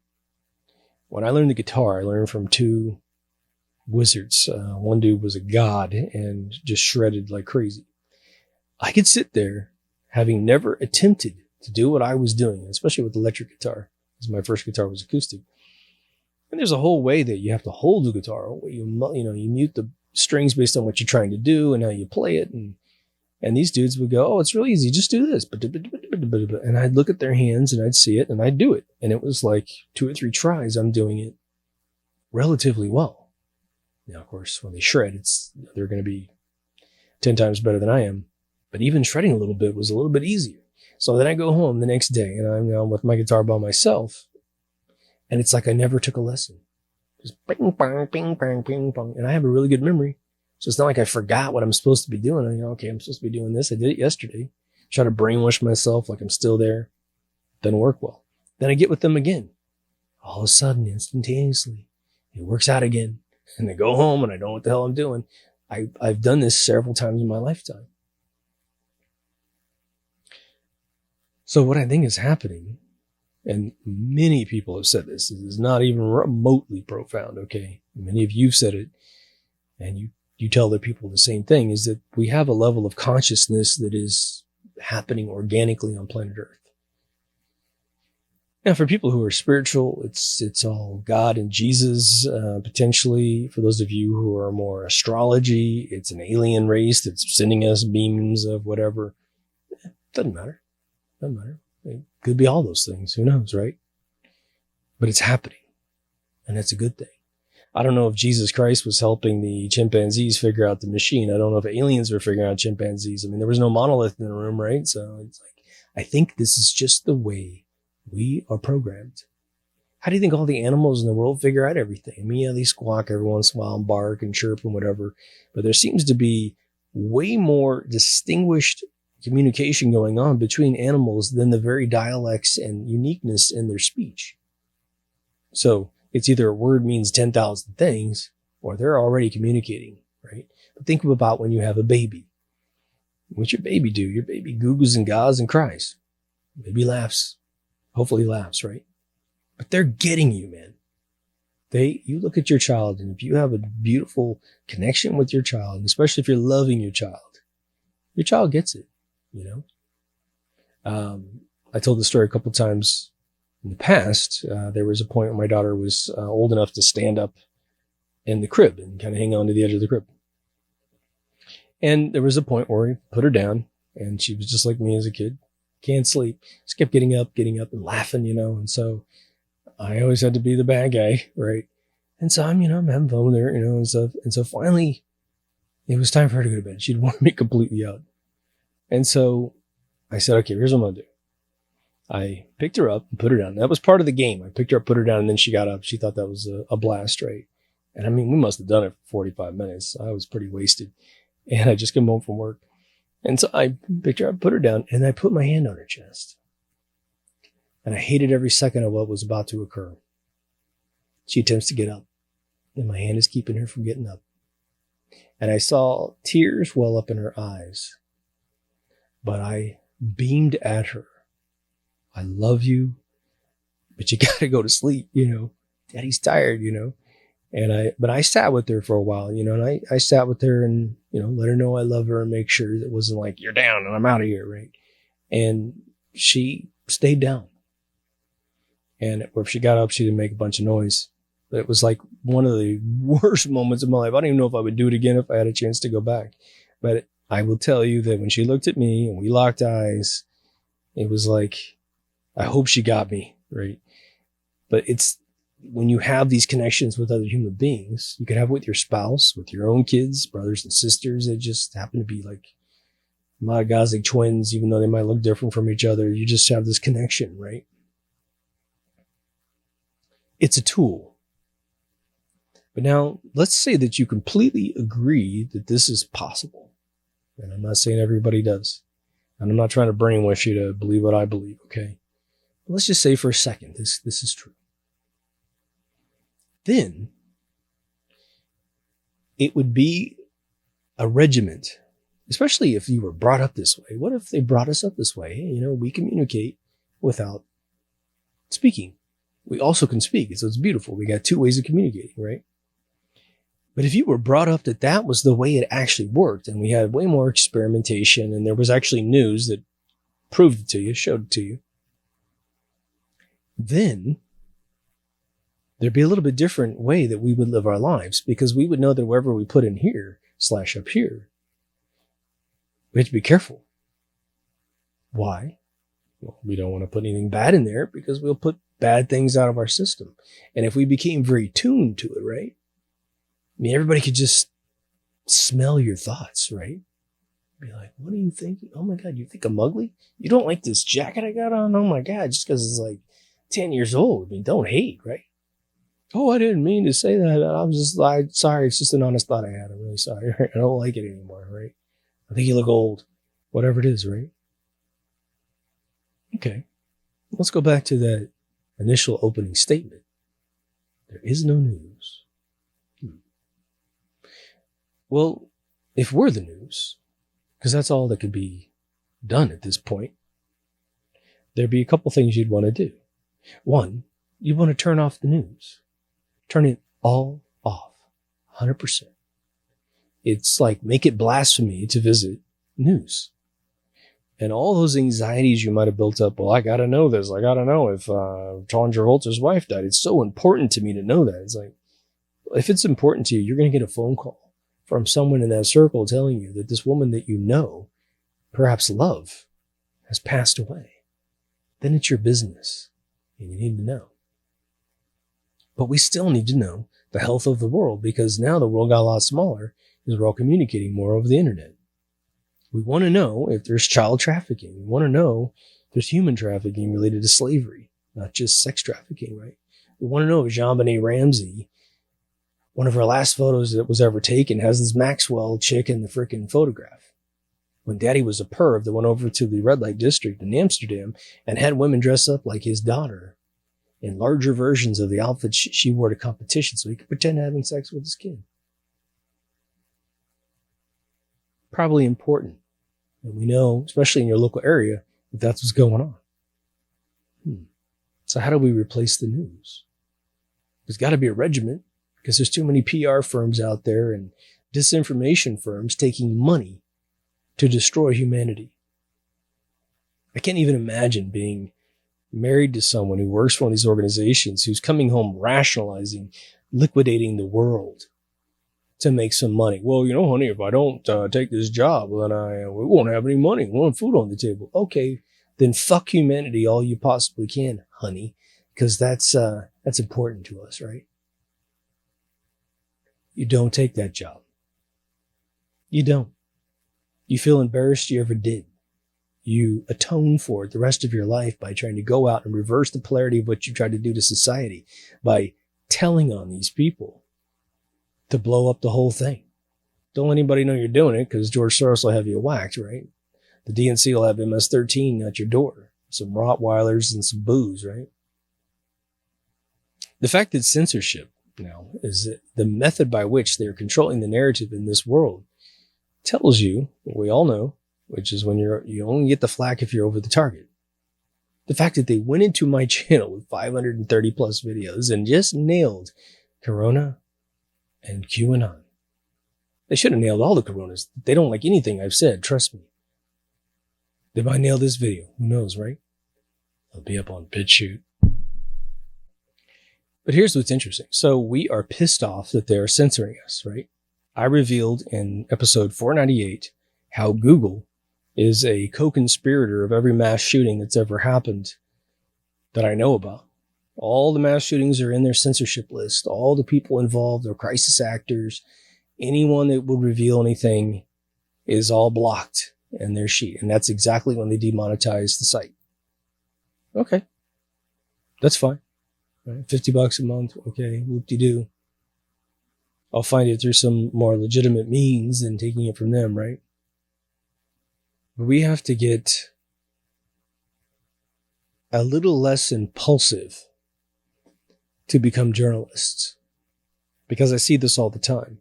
When I learned the guitar, I learned from 2 wizards. One dude was a god and just shredded like crazy. I could sit there, having never attempted to do what I was doing, especially with electric guitar, because my first guitar was acoustic. And there's a whole way that you have to hold the guitar. You mute the strings based on what you're trying to do and how you play it. And these dudes would go, oh, it's really easy. Just do this. And I'd look at their hands and I'd see it and I'd do it. And it was like 2 or 3 tries. I'm doing it relatively well. Now, of course, when they shred, they're going to be 10 times better than I am. But even shredding a little bit was a little bit easier. So then I go home the next day and I'm now with my guitar by myself. And it's like I never took a lesson. Just bing, bang, bing, bang, bing, bang. And I have a really good memory. So it's not like I forgot what I'm supposed to be doing. Okay, I'm supposed to be doing this. I did it yesterday. Try to brainwash myself like I'm still there. Doesn't work well. Then I get with them again. All of a sudden, instantaneously, it works out again. And I go home and I don't know what the hell I'm doing. I've done this several times in my lifetime. So what I think is happening, and many people have said this, it is not even remotely profound, okay? Many of you have said it, and you tell other people the same thing, is that we have a level of consciousness that is happening organically on planet Earth. Now, for people who are spiritual, it's all God and Jesus, potentially. For those of you who are more astrology, it's an alien race that's sending us beams of whatever. Doesn't matter. Doesn't matter. It could be all those things. Who knows, right? But it's happening. And that's a good thing. I don't know if Jesus Christ was helping the chimpanzees figure out the machine. I don't know if aliens were figuring out chimpanzees. I mean, there was no monolith in the room, right? So it's like, I think this is just the way we are programmed. How do you think all the animals in the world figure out everything? I mean, yeah, they squawk every once in a while and bark and chirp and whatever. But there seems to be way more distinguished communication going on between animals than the very dialects and uniqueness in their speech. So it's either a word means 10,000 things or they're already communicating, right? But think about when you have a baby. What's your baby do? Your baby googles and gaws and cries. Maybe laughs. Hopefully laughs, right? But they're getting you, man. You look at your child, and if you have a beautiful connection with your child, and especially if you're loving your child gets it, you know? I told the story a couple times in the past. There was a point when my daughter was old enough to stand up in the crib and kind of hang on to the edge of the crib. And there was a point where we put her down, and she was just like me as a kid. Can't sleep. Just kept getting up and laughing, you know. And so I always had to be the bad guy, right? And so I'm having fun with her, you know, and stuff. And so finally, it was time for her to go to bed. She'd worn me completely out. And so I said, okay, here's what I'm going to do. I picked her up and put her down. That was part of the game. I picked her up, put her down, and then she got up. She thought that was a blast, right? And I mean, we must have done it for 45 minutes. I was pretty wasted. And I just come home from work. And so I picked her up, put her down, and I put my hand on her chest. And I hated every second of what was about to occur. She attempts to get up, and my hand is keeping her from getting up. And I saw tears well up in her eyes. But I beamed at her. I love you, but you got to go to sleep, you know. Daddy's tired, you know. But I sat with her for a while, you know, and I sat with her and, you know, let her know I love her and make sure that it wasn't like, you're down and I'm out of here, right? And she stayed down. And if she got up, she didn't make a bunch of noise. But it was like one of the worst moments of my life. I don't even know if I would do it again if I had a chance to go back. But I will tell you that when she looked at me and we locked eyes, it was like, I hope she got me, right? But it's when you have these connections with other human beings, you could have it with your spouse, with your own kids, brothers and sisters that just happen to be like monogastric twins, even though they might look different from each other. You just have this connection, right? It's a tool. But now let's say that you completely agree that this is possible. And I'm not saying everybody does. And I'm not trying to brainwash you to believe what I believe, okay? But let's just say for a second, this is true. Then it would be a regiment, especially if you were brought up this way. What if they brought us up this way? Hey, you know, we communicate without speaking. We also can speak. So it's beautiful. We got two ways of communicating, right? But if you were brought up that that was the way it actually worked, and we had way more experimentation, and there was actually news that proved it to you, showed it to you, then there'd be a little bit different way that we would live our lives, because we would know that wherever we put in here / up here, we have to be careful. Why? Well, we don't want to put anything bad in there because we'll put bad things out of our system. And if we became very tuned to it, right? I mean, everybody could just smell your thoughts, right? Be like, what are you thinking? Oh my God, you think I'm ugly? You don't like this jacket I got on? Oh my God, just because it's like 10 years old. I mean, don't hate, right? Oh, I didn't mean to say that. I'm just like, sorry. It's just an honest thought I had. I'm really sorry. I don't like it anymore, right? I think you look old. Whatever it is, right? Okay. Let's go back to that initial opening statement. There is no news. Well, if we're the news, because that's all that could be done at this point, there'd be a couple things you'd want to do. One, you want to turn off the news. Turn it all off, 100%. It's like, make it blasphemy to visit news. And all those anxieties you might have built up, well, I got to know this. I got to know if John Travolta's wife died. It's so important to me to know that. It's like, if it's important to you, you're going to get a phone call from someone in that circle telling you that this woman that you know, perhaps love, has passed away, then it's your business, and you need to know. But we still need to know the health of the world, because now the world got a lot smaller because we're all communicating more over the internet. We want to know if there's child trafficking. We want to know if there's human trafficking related to slavery, not just sex trafficking, right? We want to know if JonBenet Ramsey, one of her last photos that was ever taken, has this Maxwell chick in the freaking photograph. When Daddy was a perv that went over to the red light district in Amsterdam and had women dress up like his daughter in larger versions of the outfits she wore to competition so he could pretend having sex with his kid. Probably important. And we know, especially in your local area, that that's what's going on. So how do we replace the news? There's got to be a regiment, because there's too many PR firms out there and disinformation firms taking money to destroy humanity. I can't even imagine being married to someone who works for one of these organizations who's coming home rationalizing, liquidating the world to make some money. Well, honey, if I don't take this job, then we won't have any money. We won't have food on the table. Okay, then fuck humanity all you possibly can, honey, because that's important to us, right? You don't take that job. You don't. You feel embarrassed you ever did. You atone for it the rest of your life by trying to go out and reverse the polarity of what you tried to do to society by telling on these people to blow up the whole thing. Don't let anybody know you're doing it, because George Soros will have you whacked, right? The DNC will have MS-13 at your door. Some Rottweilers and some booze, right? The fact that censorship now is the method by which they're controlling the narrative in this world tells you what we all know, which is when you only get the flack if you're over the target. The fact that they went into my channel with 530 plus videos and just nailed Corona and QAnon. They should have nailed all the Coronas. They don't like anything I've said, trust me. They might nail this video. Who knows, right? I'll be up on BitChute. But here's what's interesting. So we are pissed off that they're censoring us, right? I revealed in episode 498 how Google is a co-conspirator of every mass shooting that's ever happened that I know about. All the mass shootings are in their censorship list. All the people involved are crisis actors. Anyone that would reveal anything is all blocked in their sheet. And that's exactly when they demonetize the site. Okay. That's fine. Right? $50 a month. Okay. Whoop-de-doo. I'll find it through some more legitimate means than taking it from them, right? But we have to get a little less impulsive to become journalists, because I see this all the time.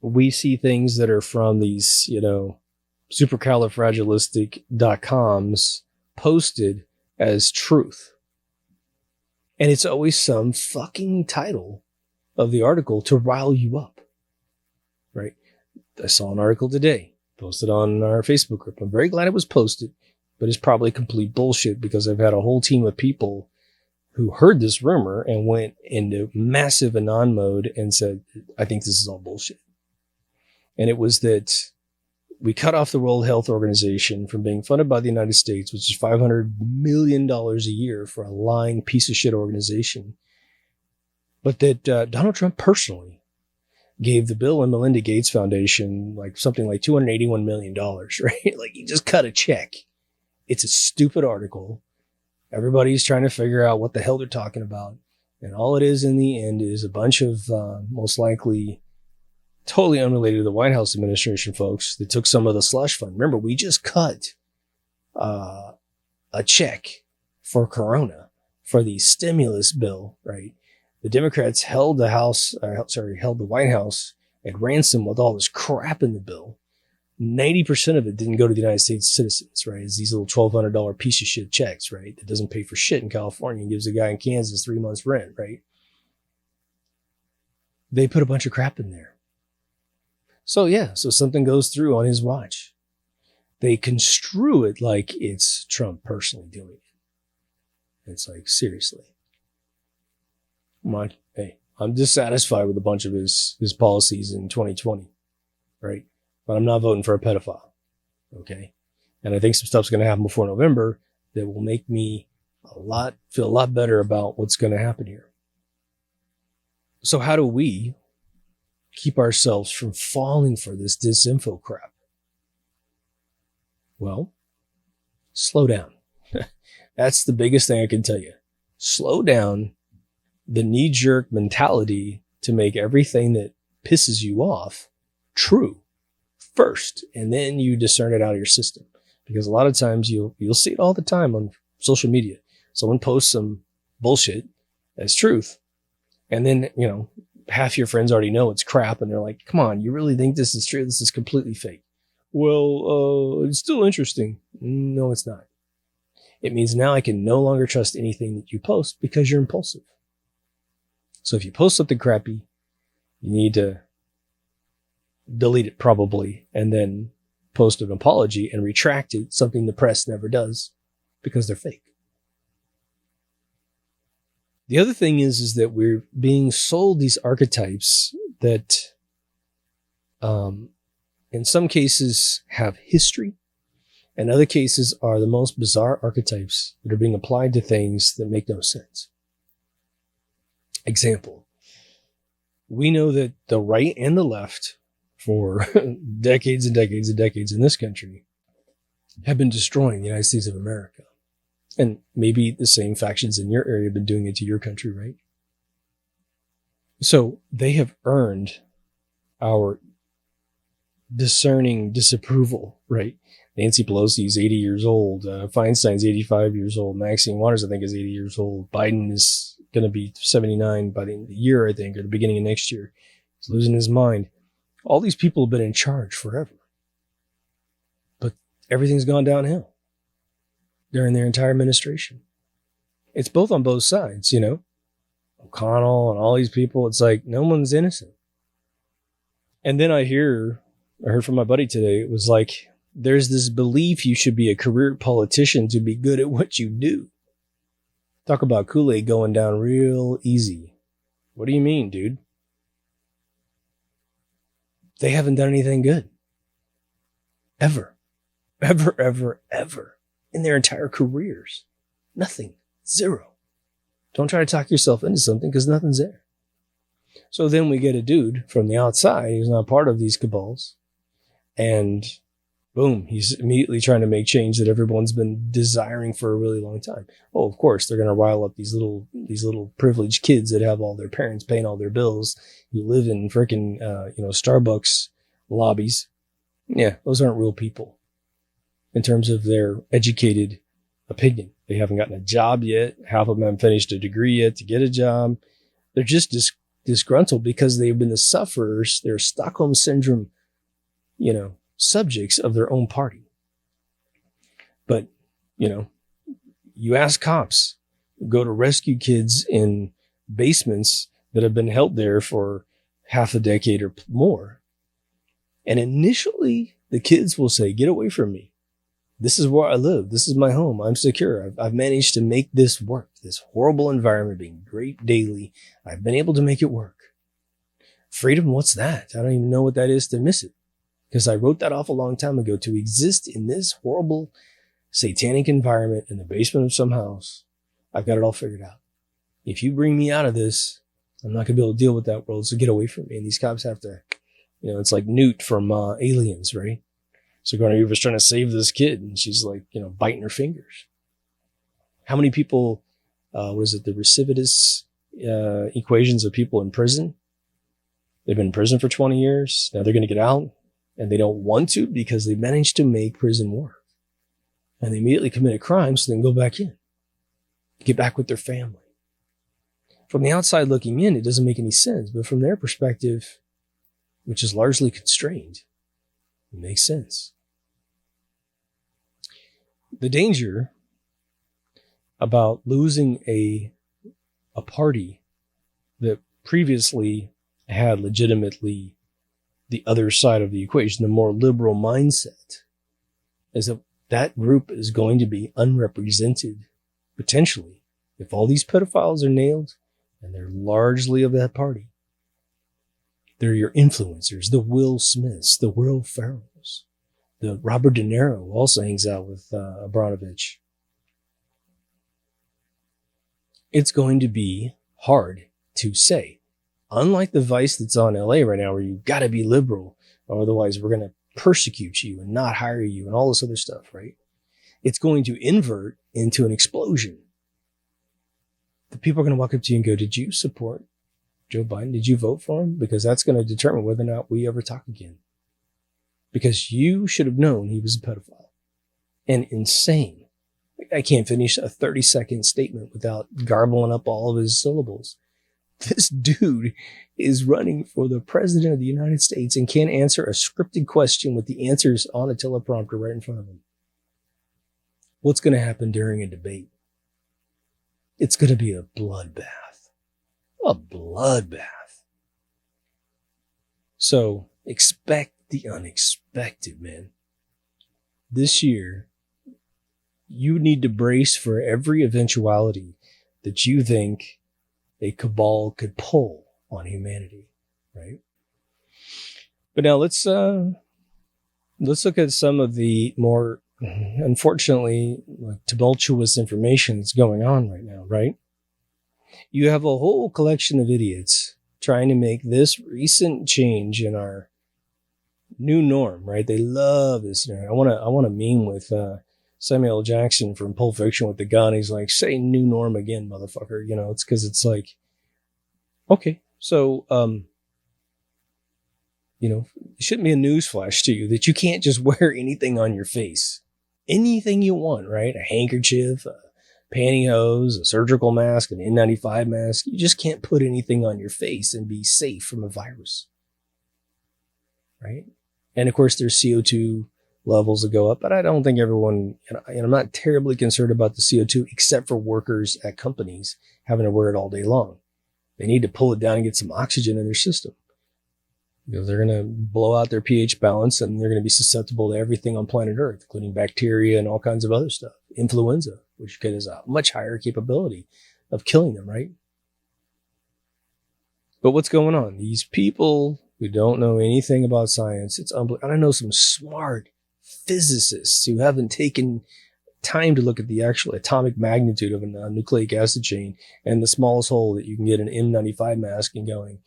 We see things that are from these, supercalifragilistic.coms posted as truth. And it's always some fucking title of the article to rile you up, right? I saw an article today posted on our Facebook group. I'm very glad it was posted, but it's probably complete bullshit, because I've had a whole team of people who heard this rumor and went into massive anon mode and said, I think this is all bullshit. And it was that we cut off the World Health Organization from being funded by the United States, which is $500 million a year for a lying piece of shit organization. But that Donald Trump personally gave the Bill and Melinda Gates Foundation something like $281 million, right? Like, he just cut a check. It's a stupid article. Everybody's trying to figure out what the hell they're talking about. And all it is in the end is a bunch of most likely totally unrelated to the White House administration folks that took some of the slush fund. Remember, we just cut a check for Corona for the stimulus bill, right? The Democrats held the White House at ransom with all this crap in the bill. 90% of it didn't go to the United States citizens, right? It's these little $1,200 piece of shit checks, right? That doesn't pay for shit in California and gives a guy in Kansas 3 months rent, right? They put a bunch of crap in there. So something goes through on his watch. They construe it like it's Trump personally doing it. It's like, seriously. I'm dissatisfied with a bunch of his policies in 2020, right? But I'm not voting for a pedophile, okay? And I think some stuff's going to happen before November that will make me feel a lot better about what's going to happen here. So how do we keep ourselves from falling for this disinfo crap? Well, slow down. That's the biggest thing I can tell you. Slow down the knee-jerk mentality to make everything that pisses you off true first, and then you discern it out of your system. Because a lot of times you'll see it all the time on social media. Someone posts some bullshit as truth, and then, half your friends already know it's crap, and they're like, come on, you really think this is true? This is completely fake. Well, it's still interesting. No, it's not. It means now I can no longer trust anything that you post because you're impulsive. So if you post something crappy, you need to delete it probably, and then post an apology and retract it, something the press never does because they're fake. The other thing is that we're being sold these archetypes that in some cases have history, and other cases are the most bizarre archetypes that are being applied to things that make no sense. Example, we know that the right and the left for decades and decades and decades in this country have been destroying the United States of America. And maybe the same factions in your area have been doing it to your country, right? So they have earned our discerning disapproval, right? Nancy Pelosi is 80 years old. Feinstein's 85 years old. Maxine Waters, I think, is 80 years old. Biden is going to be 79 by the end of the year, I think, or the beginning of next year. He's losing his mind. All these people have been in charge forever. But everything's gone downhill during their entire administration. It's both on both sides, O'Connell and all these people. It's like no one's innocent. And then I heard from my buddy today, it was like, there's this belief you should be a career politician to be good at what you do. Talk about Kool-Aid going down real easy. What do you mean, dude? They haven't done anything good. Ever. Ever, ever, ever. In their entire careers. Nothing. Zero. Don't try to talk yourself into something because nothing's there. So then we get a dude from the outside who's not part of these cabals. And boom, he's immediately trying to make change that everyone's been desiring for a really long time. Oh, of course, they're going to rile up these little privileged kids that have all their parents paying all their bills, who live in freaking, Starbucks lobbies. Yeah, those aren't real people in terms of their educated opinion. They haven't gotten a job yet. Half of them haven't finished a degree yet to get a job. They're just disgruntled because they've been the sufferers. They're Stockholm Syndrome, subjects of their own party. But, you ask cops, go to rescue kids in basements that have been held there for half a decade or more. And initially, the kids will say, get away from me. This is where I live. This is my home. I'm secure. I've managed to make this work. This horrible environment being great daily. I've been able to make it work. Freedom, what's that? I don't even know what that is to miss it. Because I wrote that off a long time ago. To exist in this horrible satanic environment in the basement of some house, I've got it all figured out. If you bring me out of this, I'm not going to be able to deal with that world. So get away from me. And these cops have to, it's like Newt from Aliens, right? Sigourney Weaver's trying to save this kid, and she's like, biting her fingers. How many people, the recidivist equations of people in prison? They've been in prison for 20 years. Now they're going to get out, and they don't want to because they managed to make prison work. And they immediately commit a crime so they can go back in, get back with their family. From the outside looking in, it doesn't make any sense. But from their perspective, which is largely constrained, it makes sense. The danger about losing a party that previously had legitimately the other side of the equation, the more liberal mindset, is that that group is going to be unrepresented, potentially, if all these pedophiles are nailed, and they're largely of that party. They're your influencers, the Will Smiths, the Will Ferrells. The Robert De Niro also hangs out with Abramovich. It's going to be hard to say. Unlike the vice that's on LA right now, where you got to be liberal, or otherwise we're going to persecute you and not hire you and all this other stuff, right? It's going to invert into an explosion. The people are going to walk up to you and go, did you support Joe Biden? Did you vote for him? Because that's going to determine whether or not we ever talk again. Because you should have known he was a pedophile and insane. I can't finish a 30-second statement without garbling up all of his syllables. This dude is running for the president of the United States and can't answer a scripted question with the answers on a teleprompter right in front of him. What's going to happen during a debate? It's going to be a bloodbath. A bloodbath. So expect the unexpected, man. This year, you need to brace for every eventuality that you think a cabal could pull on humanity, right? But now let's look at some of the more, unfortunately, tumultuous information that's going on right now, right? You have a whole collection of idiots trying to make this recent change in our new norm, right? They love this. I want to meme with Samuel L. Jackson from Pulp Fiction with the gun. He's like, say new norm again, motherfucker. You know, it's because it's like, okay, so, it shouldn't be a newsflash to you that you can't just wear anything on your face. Anything you want, right? A handkerchief, a pantyhose, a surgical mask, an N95 mask. You just can't put anything on your face and be safe from a virus, right? And of course, there's CO2 levels that go up, but I don't think everyone, and I'm not terribly concerned about the CO2 except for workers at companies having to wear it all day long. They need to pull it down and get some oxygen in their system. Because they're going to blow out their pH balance and they're going to be susceptible to everything on planet Earth, including bacteria and all kinds of other stuff. Influenza, which has a much higher capability of killing them, right? But what's going on? These people who don't know anything about science, it's unbelievable. And I know some smart physicists who haven't taken time to look at the actual atomic magnitude of a nucleic acid chain and the smallest hole that you can get an N95 mask and going,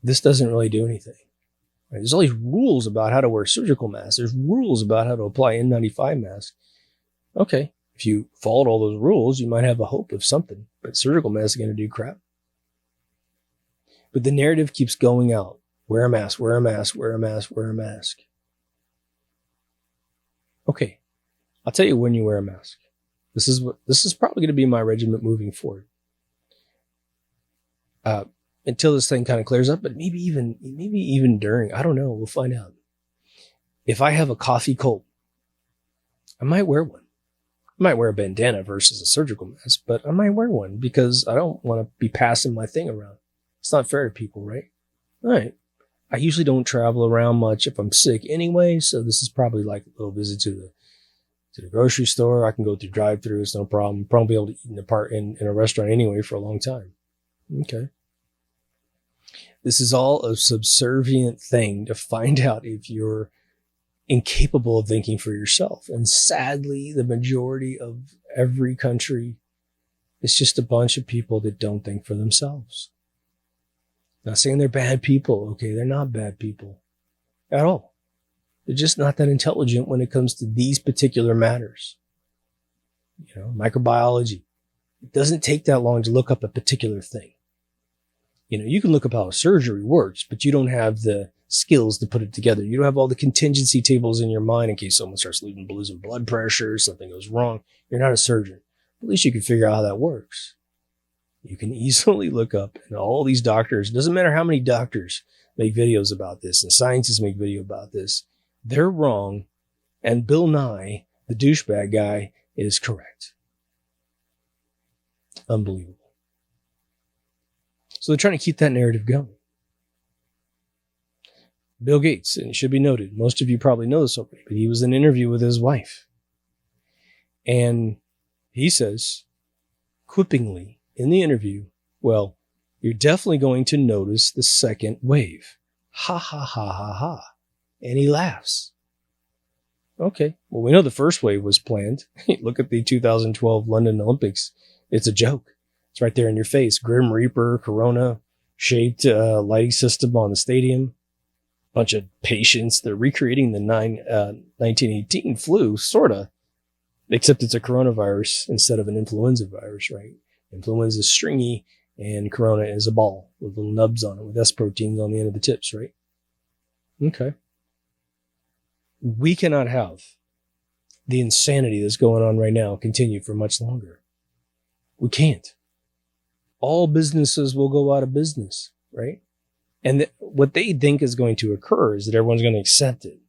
this doesn't really do anything. Right? There's all these rules about how to wear surgical masks. There's rules about how to apply N95 masks. Okay, if you followed all those rules, you might have a hope of something, but surgical masks are going to do crap. But the narrative keeps going out. Wear a mask, wear a mask, wear a mask, wear a mask. Okay, I'll tell you when you wear a mask. This is probably going to be my regiment moving forward. Until this thing kind of clears up, but maybe even during, I don't know. We'll find out. If I have a coffee cold, I might wear one. I might wear a bandana versus a surgical mask, but I might wear one because I don't want to be passing my thing around. It's not fair to people, right? All right. I usually don't travel around much if I'm sick anyway, so this is probably like a little visit to the grocery store. I can go through drive-through. It's no problem. Probably able to eat in a restaurant anyway for a long time. Okay. This is all a subservient thing to find out if you're incapable of thinking for yourself. And sadly, the majority of every country is just a bunch of people that don't think for themselves. Not saying they're bad people. Okay, they're not bad people at all. They're just not that intelligent when it comes to these particular matters. Microbiology. It doesn't take that long to look up a particular thing. You can look up how a surgery works, but you don't have the skills to put it together. You don't have all the contingency tables in your mind in case someone starts losing blood pressure, something goes wrong. You're not a surgeon. At least you can figure out how that works. You can easily look up, and all these doctors, doesn't matter how many doctors make videos about this and scientists make video about this, they're wrong, and Bill Nye, the douchebag guy, is correct. Unbelievable. So they're trying to keep that narrative going. Bill Gates, and it should be noted, most of you probably know this already, but he was in an interview with his wife. And he says, quippingly in the interview, well, you're definitely going to notice the second wave. Ha, ha, ha, ha, ha. And he laughs. Okay. Well, we know the first wave was planned. Look at the 2012 London Olympics. It's a joke. It's right there in your face. Grim Reaper, Corona, shaped lighting system on the stadium. Bunch of patients. They're recreating the 1918 flu, sort of. Except it's a coronavirus instead of an influenza virus, right? Influenza is stringy and corona is a ball with little nubs on it with S proteins on the end of the tips, right? Okay. We cannot have the insanity that's going on right now continue for much longer. We can't. All businesses will go out of business, right? And what they think is going to occur is that everyone's going to accept it,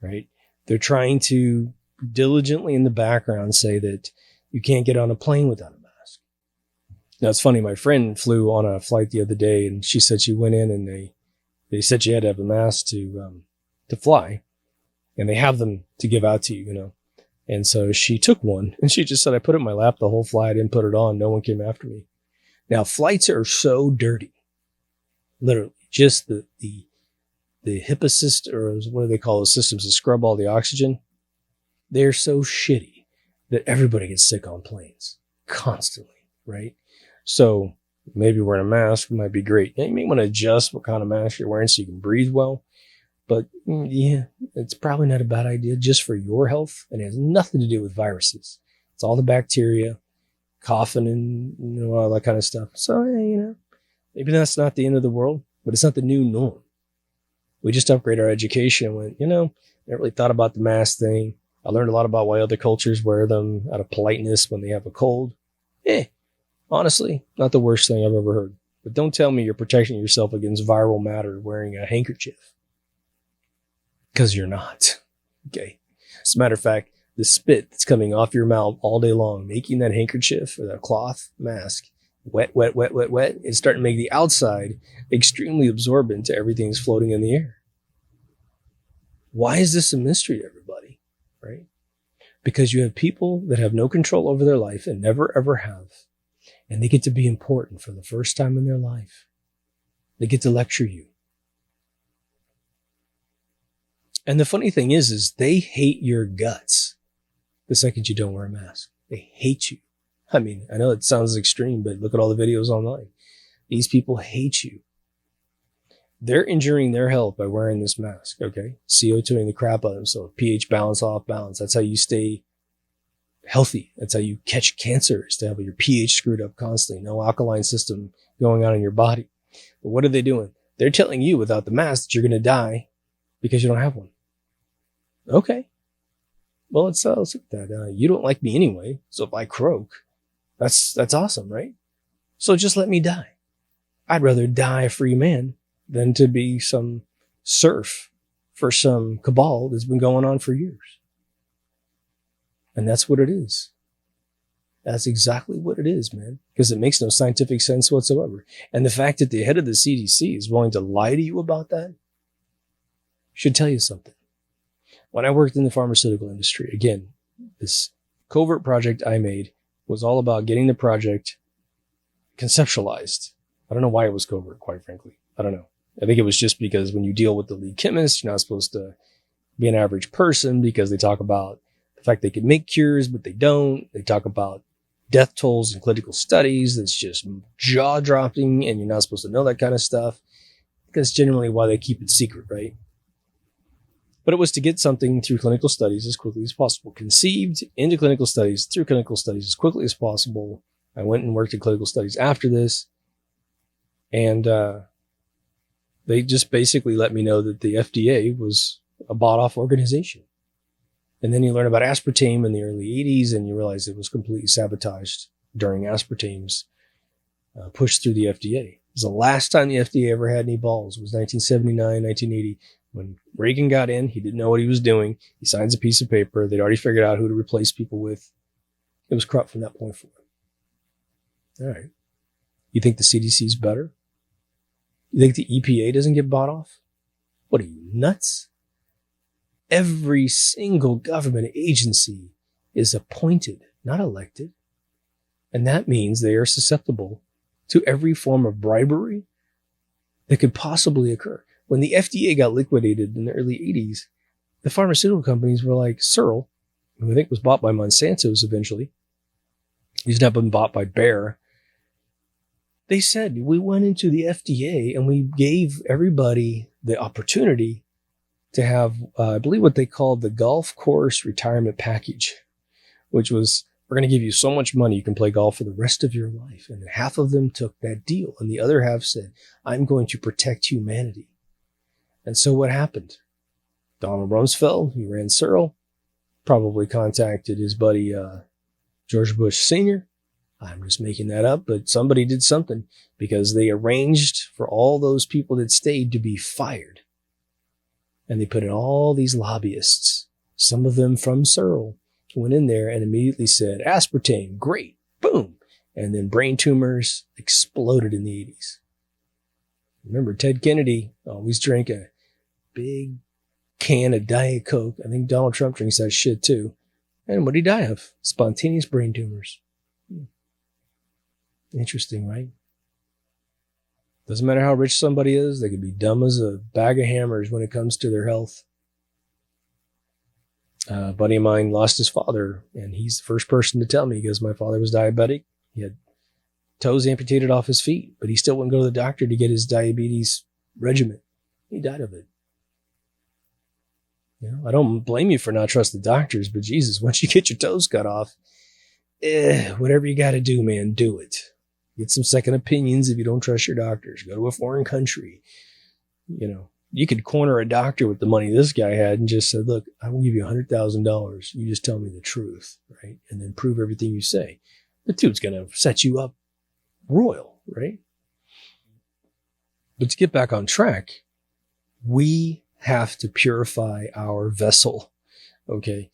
right? They're trying to diligently in the background say that you can't get on a plane without a mask. Now, it's funny. My friend flew on a flight the other day, and she said she went in and they said she had to have a mask to fly, and they have them to give out to you, you know. And so she took one, and she just said, I put it in my lap the whole flight. I didn't put it on. No one came after me. Now, flights are so dirty. Literally, just the HEPA system, or what do they call those systems to scrub all the oxygen? They're so shitty that everybody gets sick on planes constantly, right? So maybe wearing a mask might be great. You may want to adjust what kind of mask you're wearing so you can breathe well. But yeah, it's probably not a bad idea just for your health. And it has nothing to do with viruses. It's all the bacteria, coughing and, you know, all that kind of stuff. So, yeah, you know, maybe that's not the end of the world, but it's not the new norm. We just upgrade our education and went, you know, I never really thought about the mask thing. I learned a lot about why other cultures wear them out of politeness when they have a cold. Honestly, not the worst thing I've ever heard. But don't tell me you're protecting yourself against viral matter wearing a handkerchief. Because you're not. Okay. As a matter of fact, the spit that's coming off your mouth all day long, making that handkerchief or that cloth mask wet, it's starting to make the outside extremely absorbent to everything that's floating in the air. Why is this a mystery to everybody? Right? Because you have people that have no control over their life and never ever have. And they get to be important for the first time in their life. They get to lecture you. And the funny thing is they hate your guts the second you don't wear a mask. They hate you. I mean, I know it sounds extreme, but look at all the videos online. These people hate you. They're injuring their health by wearing this mask, okay? CO2ing the crap out of them. So pH balance, off balance. That's how you stay healthy. That's how you catch cancer, is to have your pH screwed up constantly. No alkaline system going on in your body. But what are they doing? They're telling you without the mask that you're going to die because you don't have one. Okay. Well, let's look at that. You don't like me anyway. So if I croak, that's awesome, right? So just let me die. I'd rather die a free man than to be some serf for some cabal that's been going on for years. And that's what it is. That's exactly what it is, man. Because it makes no scientific sense whatsoever. And the fact that the head of the CDC is willing to lie to you about that should tell you something. When I worked in the pharmaceutical industry, again, this covert project I made was all about getting the project conceptualized. I don't know why it was covert, quite frankly. I don't know. I think it was just because when you deal with the lead chemist, you're not supposed to be an average person, because they talk about the fact they can make cures, but they don't. They talk about death tolls in clinical studies. That's just jaw dropping, and you're not supposed to know that kind of stuff. That's generally why they keep it secret, right? But it was to get something through clinical studies as quickly as possible, conceived into clinical studies, through clinical studies as quickly as possible. I went and worked in clinical studies after this, and they just basically let me know that the FDA was a bought-off organization. And then you learn about aspartame in the early 80s, and you realize it was completely sabotaged during aspartame's push through the FDA. It was the last time the FDA ever had any balls. It was 1979, 1980. When Reagan got in, he didn't know what he was doing. He signs a piece of paper. They'd already figured out who to replace people with. It was corrupt from that point forward. All right. You think the CDC's better? You think the EPA doesn't get bought off? What are you, nuts? Every single government agency is appointed, not elected. And that means they are susceptible to every form of bribery that could possibly occur. When the FDA got liquidated in the early 80s, the pharmaceutical companies were like Searle, who I think was bought by Monsanto's eventually. He's now been bought by Bayer. They said, we went into the FDA and we gave everybody the opportunity to have, I believe what they called the golf course retirement package, which was, we're going to give you so much money you can play golf for the rest of your life. And half of them took that deal. And the other half said, I'm going to protect humanity. And so what happened? Donald Rumsfeld, who ran Searle, probably contacted his buddy George Bush Sr. I'm just making that up, but somebody did something because they arranged for all those people that stayed to be fired. And they put in all these lobbyists, some of them from Searle, went in there and immediately said, aspartame, great, boom. And then brain tumors exploded in the 80s. Remember, Ted Kennedy always drank a big can of Diet Coke. I think Donald Trump drinks that shit too. And what did he die of? Spontaneous brain tumors. Interesting, right? Doesn't matter how rich somebody is, they could be dumb as a bag of hammers when it comes to their health. A buddy of mine lost his father, and he's the first person to tell me, because my father was diabetic. He had toes amputated off his feet, but he still wouldn't go to the doctor to get his diabetes regimen. He died of it. You know, I don't blame you for not trusting doctors, but Jesus, once you get your toes cut off, whatever you got to do, man, do it. Get some second opinions if you don't trust your doctors. Go to a foreign country. You know, you could corner a doctor with the money this guy had and just said, look, I will give you $100,000. You just tell me the truth, right? And then prove everything you say. The dude's going to set you up royal, right? But to get back on track, we have to purify our vessel, okay?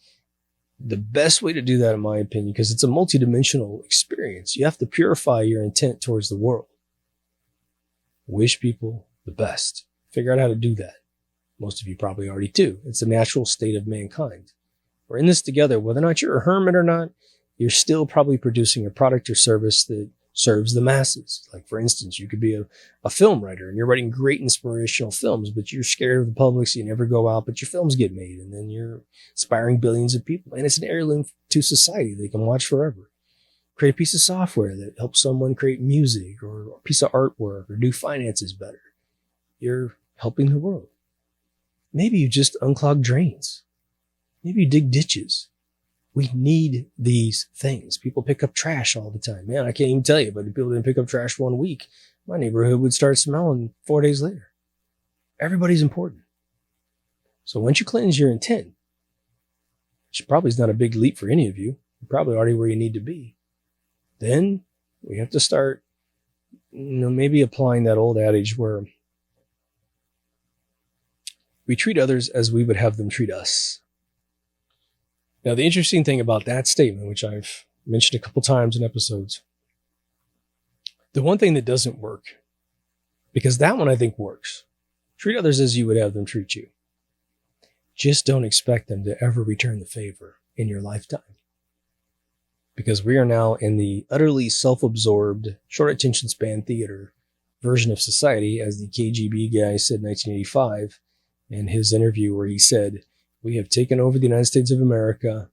The best way to do that, in my opinion, because it's a multidimensional experience, you have to purify your intent towards the world. Wish people the best. Figure out how to do that. Most of you probably already do. It's a natural state of mankind. We're in this together. Whether or not you're a hermit or not, you're still probably producing a product or service that serves the masses. Like, for instance, you could be a film writer and you're writing great inspirational films, but you're scared of the public, so you never go out, but your films get made, and then you're inspiring billions of people. And it's an heirloom to society they can watch forever. Create a piece of software that helps someone create music or a piece of artwork or do finances better. You're helping the world. Maybe you just unclog drains. Maybe you dig ditches. We need these things. People pick up trash all the time. Man, I can't even tell you, but if people didn't pick up trash 1 week, my neighborhood would start smelling 4 days later. Everybody's important. So once you cleanse your intent, which probably is not a big leap for any of you, you're probably already where you need to be, then we have to start, maybe applying that old adage where we treat others as we would have them treat us. Now, the interesting thing about that statement, which I've mentioned a couple times in episodes, the one thing that doesn't work, because that one I think works, treat others as you would have them treat you. Just don't expect them to ever return the favor in your lifetime. Because we are now in the utterly self-absorbed, short attention span theater version of society, as the KGB guy said in 1985 in his interview, where he said, we have taken over the United States of America,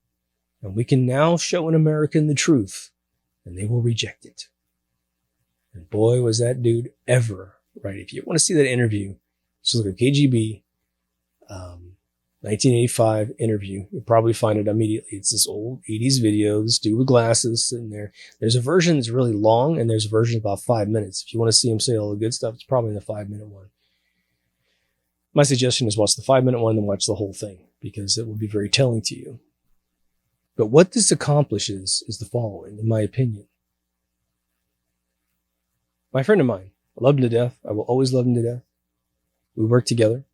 and we can now show an American the truth, and they will reject it. And boy, was that dude ever right. If you want to see that interview, just look at KGB, 1985 interview. You'll probably find it immediately. It's this old 80s video, this dude with glasses sitting there. There's a version that's really long, and there's a version about 5 minutes. If you want to see him say all the good stuff, it's probably in the 5-minute one. My suggestion is watch the 5-minute one, then watch the whole thing, because it will be very telling to you. But what this accomplishes is the following, in my opinion. My friend of mine, I love him to death. I will always love him to death. We worked together.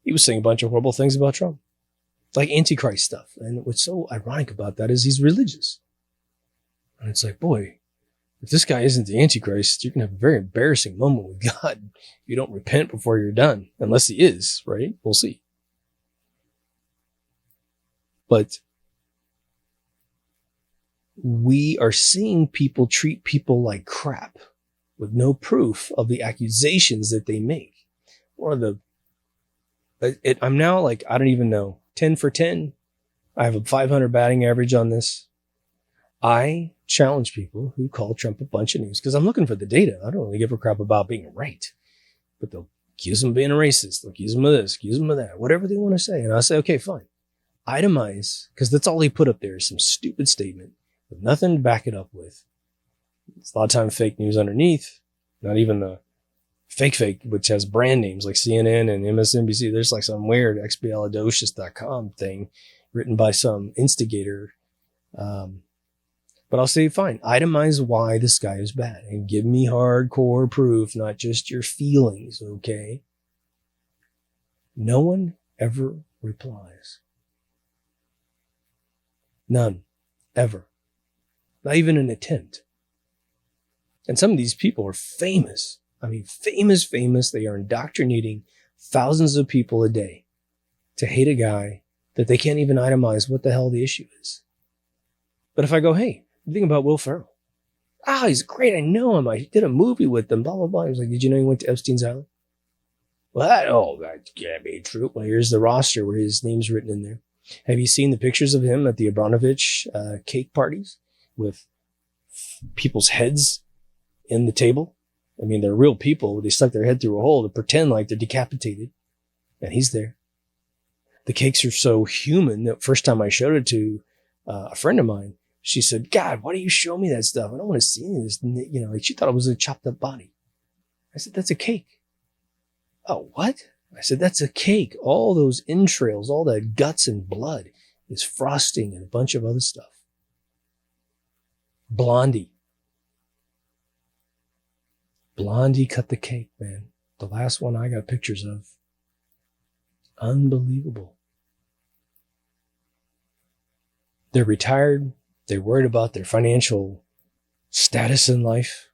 He was saying a bunch of horrible things about Trump. It's like Antichrist stuff. And what's so ironic about that is he's religious. And it's like, boy, if this guy isn't the Antichrist, you're going to have a very embarrassing moment with God if you don't repent before you're done. Unless he is, right? We'll see. But we are seeing people treat people like crap with no proof of the accusations that they make. I'm now like, I don't even know. 10 for 10. I have a 500 batting average on this. I challenge people who call Trump a bunch of names because I'm looking for the data. I don't really give a crap about being right. But they'll accuse him of being a racist. They'll accuse him of this, accuse him of that, whatever they want to say. And I'll say, okay, fine. Itemize, because that's all he put up there is some stupid statement with nothing to back it up with. It's a lot of time fake news underneath, not even the fake, which has brand names like CNN and MSNBC. There's like some weird expialidocious.com thing written by some instigator. But I'll say, fine, itemize why this guy is bad and give me hardcore proof, not just your feelings, okay? No one ever replies. None. Ever. Not even an attempt. And some of these people are famous. I mean, famous. They are indoctrinating thousands of people a day to hate a guy that they can't even itemize what the hell the issue is. But if I go, hey, you think about Will Ferrell? He's great. I know him. I did a movie with him, blah, blah, blah. He was like, did you know he went to Epstein's Island? Well, that can't be true. Well, here's the roster where his name's written in there. Have you seen the pictures of him at the Abramovich cake parties with people's heads in the table? I mean, they're real people. They stuck their head through a hole to pretend like they're decapitated. And he's there. The cakes are so human that first time I showed it to a friend of mine, she said, God, why do you show me that stuff? I don't want to see any of this. You know, like she thought it was a chopped up body. I said, that's a cake. Oh, what? I said, that's a cake. All those entrails, all that guts and blood is frosting and a bunch of other stuff. Blondie cut the cake, man. The last one I got pictures of. Unbelievable. They're retired. They're worried about their financial status in life.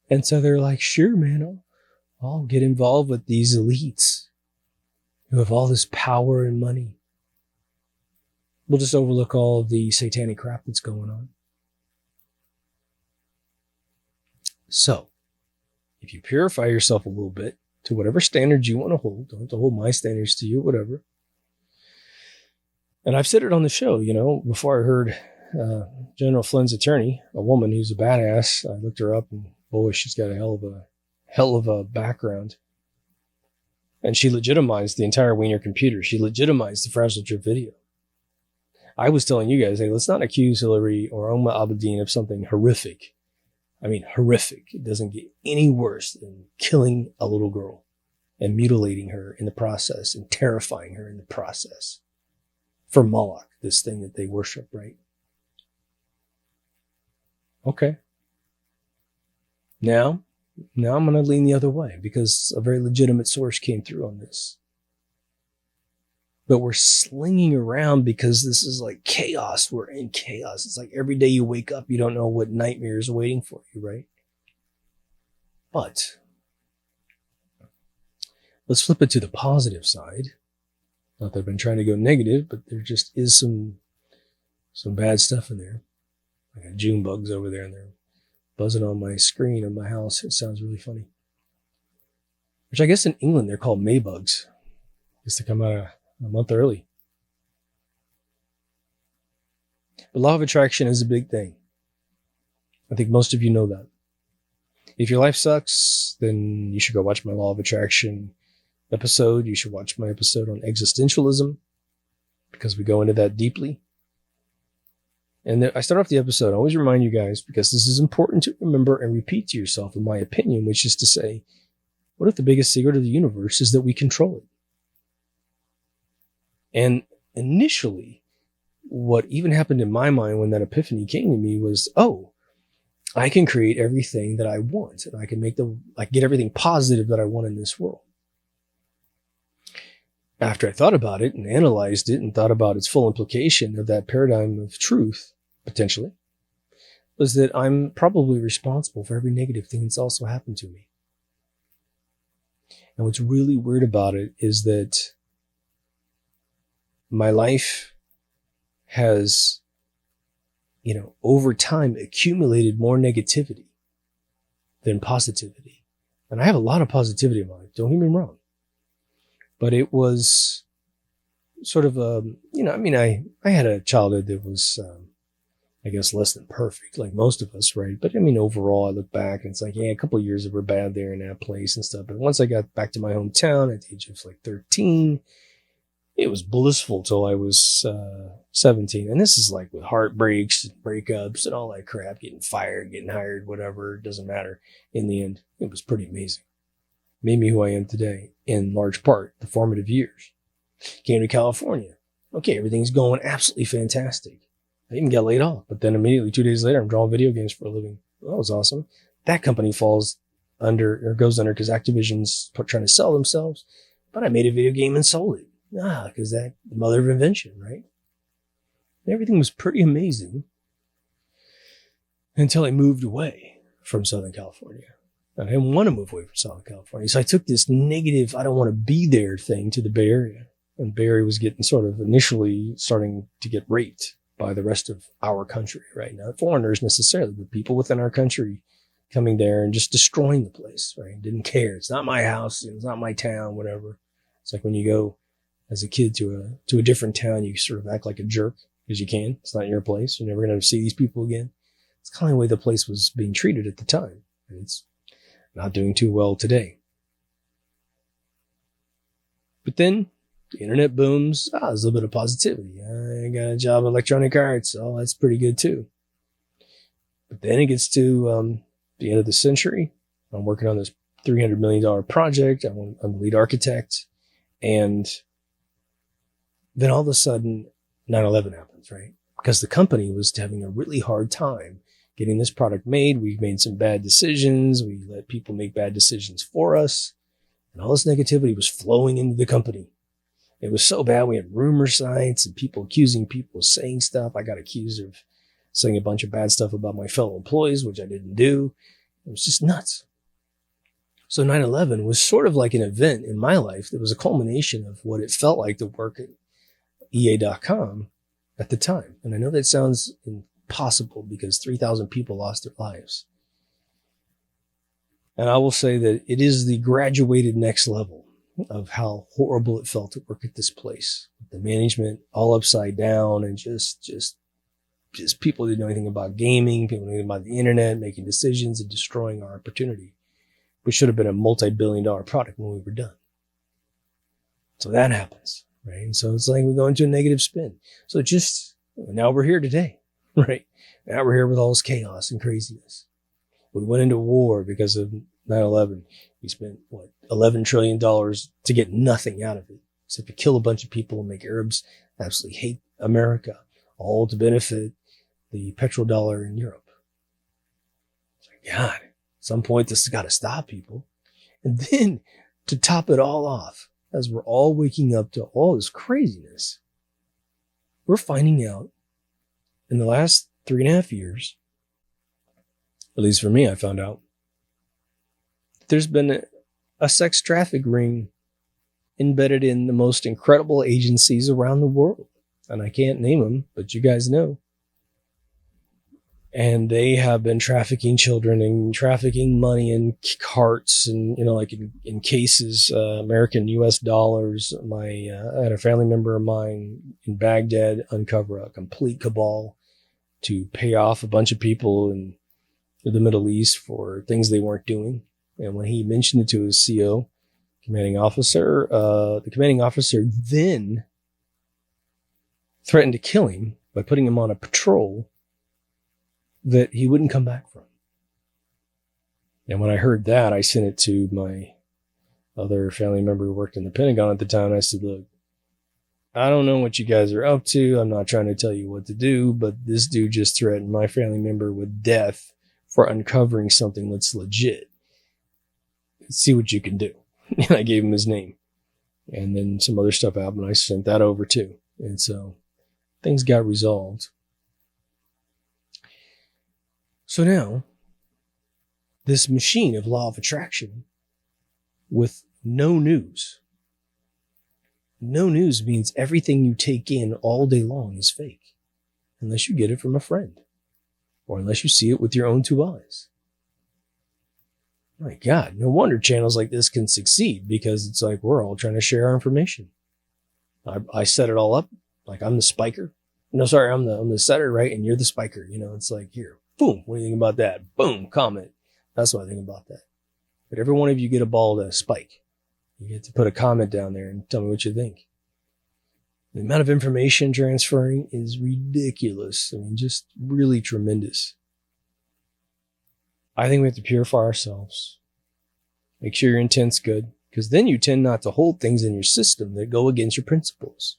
And so they're like, sure, man, I'll get involved with these elites who have all this power and money. We'll just overlook all of the satanic crap that's going on. So, if you purify yourself a little bit to whatever standards you want to hold, don't have to hold my standards to you, whatever. And I've said it on the show, you know, before I heard General Flynn's attorney, a woman who's a badass. I looked her up and boy, she's got a hell of a background. And she legitimized the entire Wiener computer. She legitimized the Frazzle Trip video. I was telling you guys, hey, let's not accuse Hillary or Oma Abedin of something horrific. I mean, horrific. It doesn't get any worse than killing a little girl and mutilating her in the process and terrifying her in the process. For Moloch, this thing that they worship, right? Okay. Now I'm going to lean the other way because a very legitimate source came through on this. But we're slinging around because this is like chaos. We're in chaos. It's like every day you wake up, you don't know what nightmare is waiting for you, right? But let's flip it to the positive side. Not that I've been trying to go negative, but there just is some bad stuff in there. I got June bugs over there and they're buzzing on my screen of my house. It sounds really funny. Which I guess in England they're called Maybugs. Just to come out a month early. But law of attraction is a big thing. I think most of you know that. If your life sucks, then you should go watch my law of attraction episode. You should watch my episode on existentialism because we go into that deeply. And I start off the episode. I always remind you guys because this is important to remember and repeat to yourself, in my opinion, which is to say, what if the biggest secret of the universe is that we control it? And initially, what even happened in my mind when that epiphany came to me was, oh, I can create everything that I want and I can get everything positive that I want in this world. After I thought about it and analyzed it and thought about its full implication of that paradigm of truth, potentially, was that I'm probably responsible for every negative thing that's also happened to me. And what's really weird about it is that my life has, over time accumulated more negativity than positivity. And I have a lot of positivity in my life. Don't get me wrong. But it was sort of, I had a childhood that was, I guess, less than perfect, like most of us, right? But I mean, overall, I look back and it's like, yeah, a couple of years that were bad there in that place and stuff. But once I got back to my hometown at the age of like 13, it was blissful till I was 17. And this is like with heartbreaks and breakups and all that crap, getting fired, getting hired, whatever, it doesn't matter. In the end, it was pretty amazing. Made me who I am today, in large part, the formative years. Came to California. Okay, everything's going absolutely fantastic. I even got laid off, but then immediately 2 days later, I'm drawing video games for a living. Well, that was awesome. That company falls under, or goes under, because Activision's trying to sell themselves. But I made a video game and sold it. Because that mother of invention, right? And everything was pretty amazing until I moved away from Southern California. And I didn't want to move away from Southern California. So I took this negative, I don't want to be there thing to the Bay Area. And Bay Area was getting sort of initially starting to get raped by the rest of our country right now. Not foreigners necessarily, but people within our country coming there and just destroying the place, right? Didn't care. It's not my house. It's not my town, whatever. It's like when you go as a kid to a different town, you sort of act like a jerk because you can. It's not your place. You're never going to see these people again. It's kind of the way the place was being treated at the time. And it's not doing too well today. But then the internet booms. There's a little bit of positivity. I got a job in Electronic Arts. Oh, that's pretty good too. But then it gets to the end of the century. I'm working on this $300 million project. I'm the lead architect. And then all of a sudden, 9/11 happens, right? Because the company was having a really hard time getting this product made. We made some bad decisions. We let people make bad decisions for us. And all this negativity was flowing into the company. It was so bad. We had rumor sites and people accusing people of saying stuff. I got accused of saying a bunch of bad stuff about my fellow employees, which I didn't do. It was just nuts. So 9/11 was sort of like an event in my life that was a culmination of what it felt like to work at EA.com at the time. And I know that sounds impossible because 3,000 people lost their lives. And I will say that it is the graduated next level of how horrible it felt to work at this place. The management all upside down and just people didn't know anything about gaming, people didn't know anything about the internet, making decisions and destroying our opportunity, which should have been a multi-billion-dollar product when we were done. So that happens, right? And so it's like we go into a negative spin. So now we're here today, right? Now we're here with all this chaos and craziness. We went into war because of 9/11. We spent, $11 trillion to get nothing out of it, except to kill a bunch of people and make Arabs absolutely hate America, all to benefit the petrodollar in Europe. It's like, God, at some point this has got to stop, people. And then to top it all off, as we're all waking up to all this craziness, we're finding out in the last 3.5 years, at least for me, I found out, there's been a sex traffic ring embedded in the most incredible agencies around the world. And I can't name them, but you guys know. And they have been trafficking children and trafficking money in carts and, like in cases, American US dollars. I had a family member of mine in Baghdad uncover a complete cabal to pay off a bunch of people in the Middle East for things they weren't doing. And when he mentioned it to his CO, commanding officer, the commanding officer then threatened to kill him by putting him on a patrol that he wouldn't come back from. And when I heard that, I sent it to my other family member who worked in the Pentagon at the time. I said, look, I don't know what you guys are up to. I'm not trying to tell you what to do, but this dude just threatened my family member with death for uncovering something that's legit. See what you can do. And I gave him his name. And then some other stuff happened. I sent that over too. And so things got resolved. So now, this machine of law of attraction with no news. No news means everything you take in all day long is fake. Unless you get it from a friend. Or unless you see it with your own two eyes. My God, no wonder channels like this can succeed because it's like we're all trying to share our information. I set it all up. Like I'm the spiker. No, sorry, I'm the setter, right? And you're the spiker. You know, it's like, here, boom. What do you think about that? Boom, comment. That's what I think about that. But every one of you get a ball to spike. You get to put a comment down there and tell me what you think. The amount of information transferring is ridiculous. I mean, just really tremendous. I think we have to purify ourselves. Make sure your intent's good, because then you tend not to hold things in your system that go against your principles.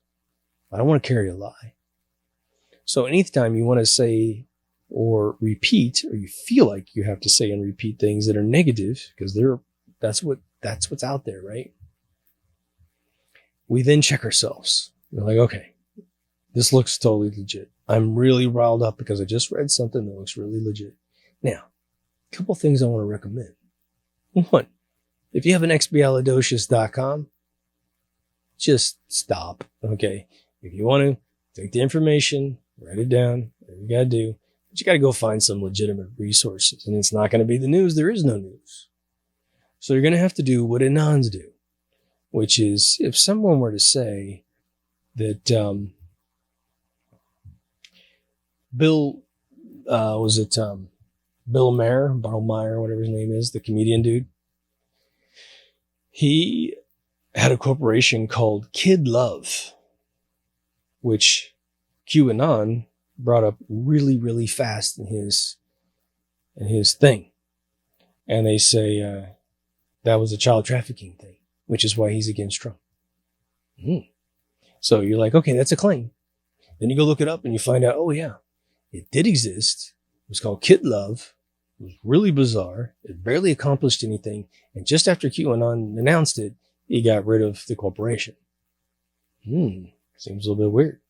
I don't want to carry a lie. So anytime you want to say or repeat, or you feel like you have to say and repeat things that are negative, because that's what's out there, right? We then check ourselves. We're like, okay, this looks totally legit. I'm really riled up because I just read something that looks really legit. Now, a couple things I want to recommend. One, if you have an expialidocious.com, just stop, okay? If you want to, take the information, write it down, whatever you got to do, but you got to go find some legitimate resources. And it's not going to be the news. There is no news. So you're going to have to do what Anons do, which is if someone were to say that Bill Maher, whatever his name is, the comedian dude, he had a corporation called Kid Love, which QAnon brought up really, really fast in his thing. And they say that was a child trafficking thing, which is why he's against Trump. So you're like, okay, that's a claim. Then you go look it up and you find out, oh yeah, it did exist. It was called Kid Love. It was really bizarre. It barely accomplished anything. And just after QAnon announced it, he got rid of the corporation. Seems a little bit weird.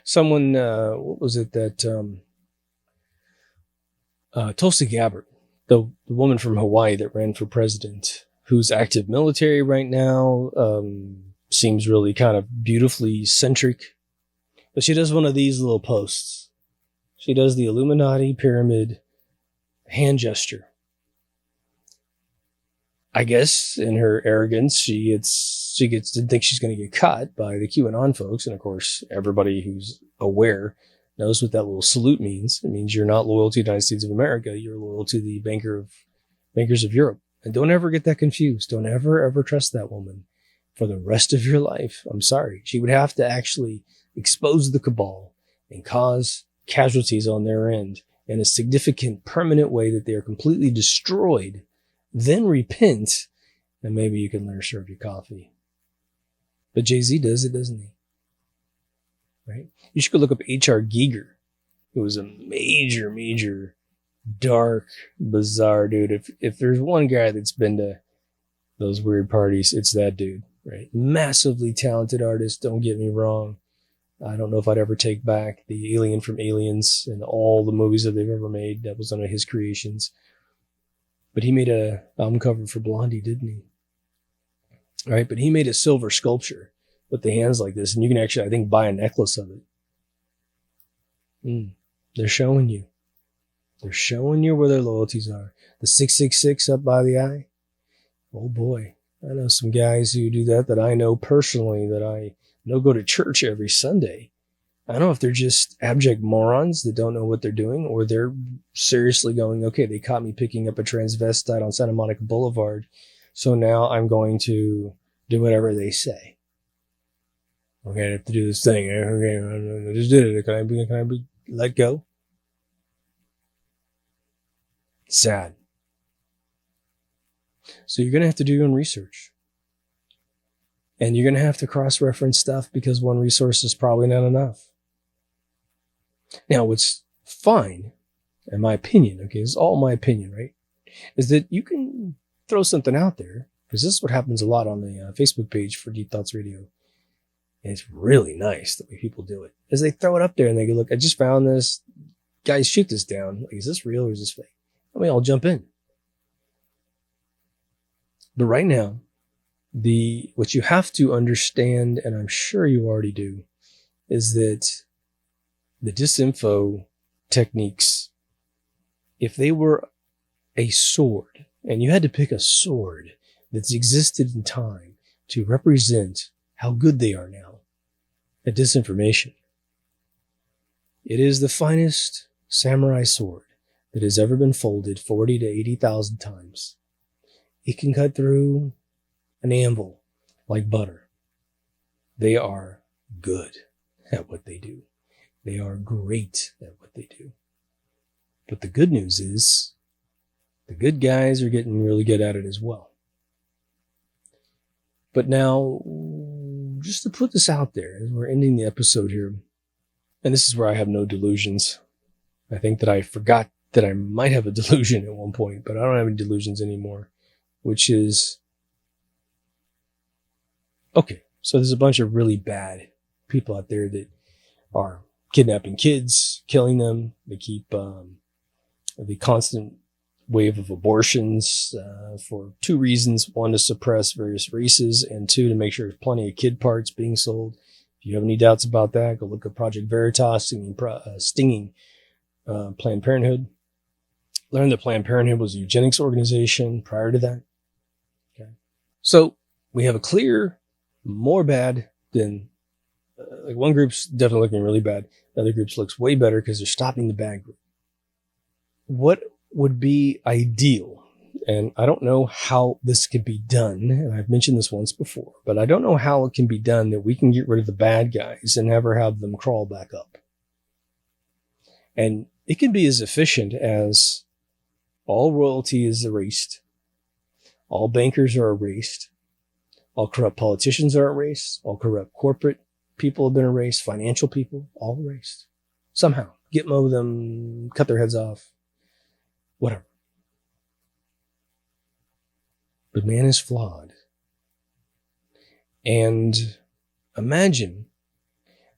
Someone, what was it that, Tulsi Gabbard, the woman from Hawaii that ran for president, who's active military right now, seems really kind of beautifully centric. But she does one of these little posts. She does the Illuminati pyramid hand gesture. I guess in her arrogance, she didn't think she's going to get caught by the QAnon folks. And of course, everybody who's aware knows what that little salute means. It means you're not loyal to the United States of America. You're loyal to the bankers of Europe. And don't ever get that confused. Don't ever trust that woman for the rest of your life. I'm sorry. She would have to actually expose the cabal and cause casualties on their end in a significant, permanent way that they are completely destroyed. Then repent, and maybe you can let her serve you coffee. But Jay-Z does it, doesn't he? Right? You should go look up H.R. Giger, who was a major, dark, bizarre dude. If there's one guy that's been to those weird parties, it's that dude, right? Massively talented artist, don't get me wrong. I don't know if I'd ever take back the alien from Aliens and all the movies that they've ever made. That was one of his creations. But he made a album cover for Blondie, didn't he? Right? But he made a silver sculpture with the hands like this. And you can actually, I think, buy a necklace of it. They're showing you. They're showing you where their loyalties are. The 666 up by the eye. Oh boy. I know some guys who do that I know personally, that I know go to church every Sunday. I don't know if they're just abject morons that don't know what they're doing, or they're seriously going, okay, they caught me picking up a transvestite on Santa Monica Boulevard, so now I'm going to do whatever they say. Okay, I have to do this thing. Okay, I just did it. Can I be let go? Sad. So you're going to have to do your own research. And you're going to have to cross-reference stuff, because one resource is probably not enough. Now, what's fine, in my opinion, okay, this is all my opinion, right, is that you can throw something out there, because this is what happens a lot on the Facebook page for Deep Thoughts Radio. And it's really nice the way people do it. Is they throw it up there and they go, look, I just found this. Guys, shoot this down. Like, is this real or is this fake? I mean, I'll jump in. But right now, what you have to understand, and I'm sure you already do, is that the disinfo techniques, if they were a sword, and you had to pick a sword that's existed in time, to represent how good they are now at disinformation. It is the finest samurai sword that has ever been folded 40 to 80,000 times. It can cut through an anvil like butter. They are good at what they do. They are great at what they do. But the good news is the good guys are getting really good at it as well. But now, just to put this out there, as we're ending the episode here, and this is where I have no delusions. I think that I forgot that I might have a delusion at one point, but I don't have any delusions anymore, which is, okay, so there's a bunch of really bad people out there that are kidnapping kids, killing them. They keep the constant wave of abortions for two reasons. One, to suppress various races, and two, to make sure there's plenty of kid parts being sold. If you have any doubts about that, go look at Project Veritas stinging Planned Parenthood. Learn that Planned Parenthood was a eugenics organization prior to that. Okay, so we have a clear more bad than like one group's definitely looking really bad. The other group's looks way better because they're stopping the bad group. What would be ideal? And I don't know how this could be done. And I've mentioned this once before, but I don't know how it can be done that we can get rid of the bad guys and never have them crawl back up. And it can be as efficient as all royalty is erased. All bankers are erased. All corrupt politicians are erased. All corrupt corporate people have been erased. Financial people, all erased. Somehow. Gitmo them, cut their heads off. Whatever. But man is flawed. And imagine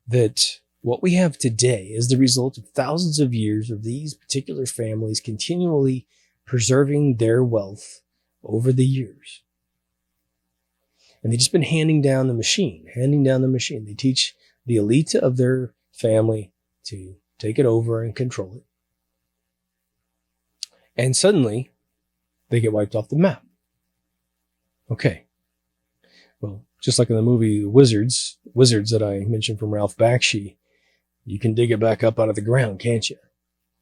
that what we have today is the result of thousands of years of these particular families continually preserving their wealth over the years. And they've just been handing down the machine. They teach the elite of their family to take it over and control it. And suddenly, they get wiped off the map. Okay. Well, just like in the movie Wizards that I mentioned from Ralph Bakshi, you can dig it back up out of the ground, can't you?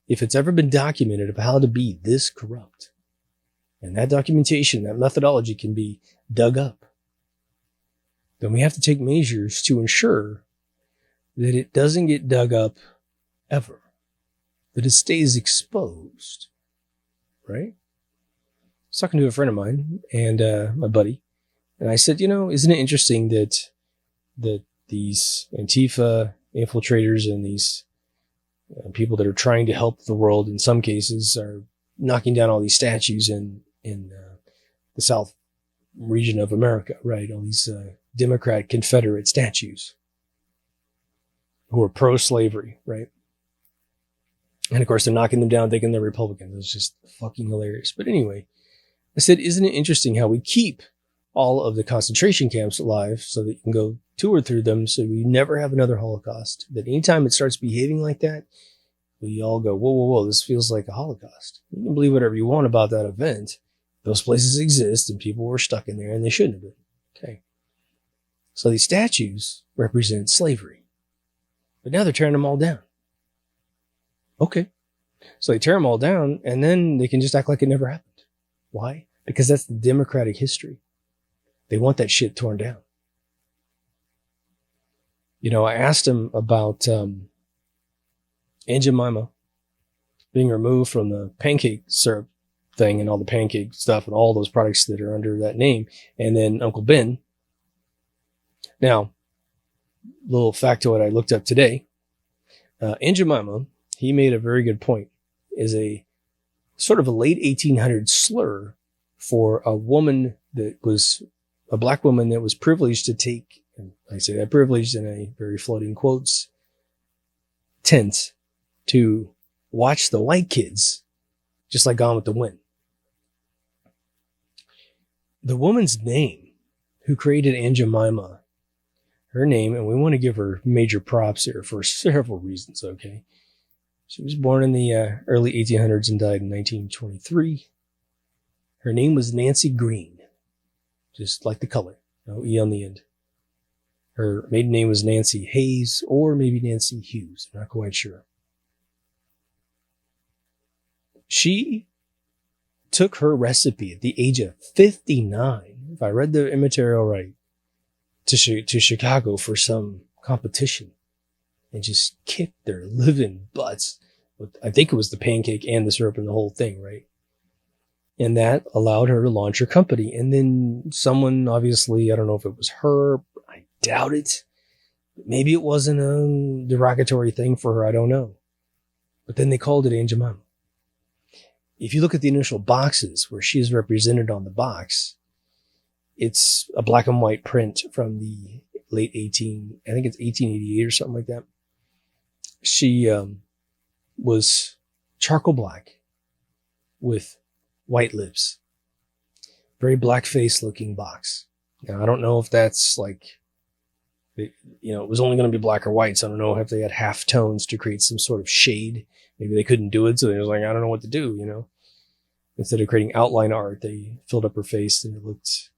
If it's ever been documented of how to be this corrupt, and that documentation, that methodology can be dug up, then we have to take measures to ensure that it doesn't get dug up ever, that it stays exposed, right? I was talking to a friend of mine and my buddy, and I said, isn't it interesting that these Antifa infiltrators and these people that are trying to help the world in some cases are knocking down all these statues in the South region of America, right? All these Democrat Confederate statues who are pro-slavery, right? And of course, they're knocking them down, thinking they're Republicans. It's just fucking hilarious. But anyway, I said, isn't it interesting how we keep all of the concentration camps alive so that you can go to or through them so we never have another Holocaust? That anytime it starts behaving like that, we all go, whoa, this feels like a Holocaust. You can believe whatever you want about that event. Those places exist and people were stuck in there and they shouldn't have been. Okay. So these statues represent slavery. But now they're tearing them all down. Okay. So they tear them all down and then they can just act like it never happened. Why? Because that's the democratic history. They want that shit torn down. I asked him about Aunt Jemima being removed from the pancake syrup thing and all the pancake stuff and all those products that are under that name. And then Uncle Ben. Now, little factoid I looked up today. Aunt Jemima, he made a very good point, is a sort of a late 1800s slur for a woman that was a black woman that was privileged to take, and I say that privileged in a very floating quotes, tense, to watch the white kids, just like Gone with the Wind. The woman's name, who created Aunt Jemima, her name, and we want to give her major props here for several reasons, okay? She was born in the early 1800s and died in 1923. Her name was Nancy Green, just like the color, No E on the end. Her maiden name was Nancy Hayes, or maybe Nancy Hughes. I'm not quite sure. She took her recipe at the age of 59, if I read the immaterial right, to Chicago for some competition, and just kicked their living butts. I think it was the pancake and the syrup and the whole thing, right? And that allowed her to launch her company. And then someone, obviously, I don't know if it was her, I doubt it. Maybe it wasn't a derogatory thing for her, I don't know. But then they called it Aunt Jemima. If you look at the initial boxes where she is represented on the box, it's a black and white print from the late I think it's 1888 or something like that. She was charcoal black with white lips. Very blackface looking box. Now, I don't know if that's like, it was only going to be black or white, so I don't know if they had half tones to create some sort of shade. Maybe they couldn't do it, so they was like, I don't know what to do, Instead of creating outline art, they filled up her face, and it looked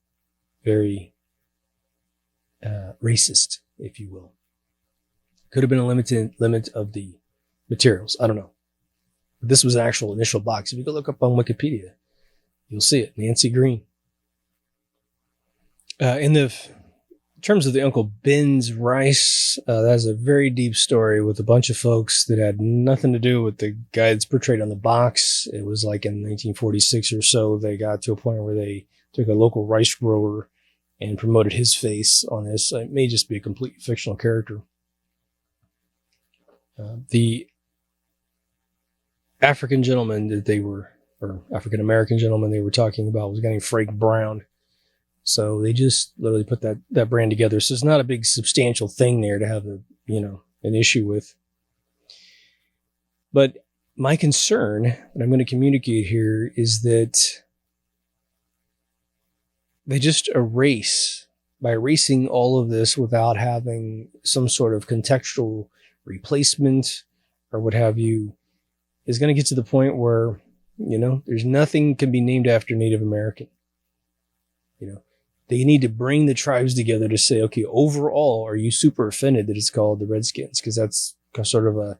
very racist, if you will. Could have been a limit of the materials. I don't know. But this was an actual initial box. If you go look up on Wikipedia, you'll see it. Nancy Green. In terms of the Uncle Ben's rice, that's a very deep story with a bunch of folks that had nothing to do with the guy that's portrayed on the box. It was like in 1946 or so, they got to a point where they took a local rice grower and promoted his face on this. It may just be a completely fictional character. The African gentleman that or African American gentleman they were talking about was a guy named Frank Brown. So they just literally put that brand together. So it's not a big substantial thing there to have an issue with. But my concern that I'm going to communicate here is that they just by erasing all of this without having some sort of contextual replacement or what have you, is going to get to the point where, there's nothing can be named after Native American. They need to bring the tribes together to say, okay, overall, are you super offended that it's called the Redskins? Because that's sort of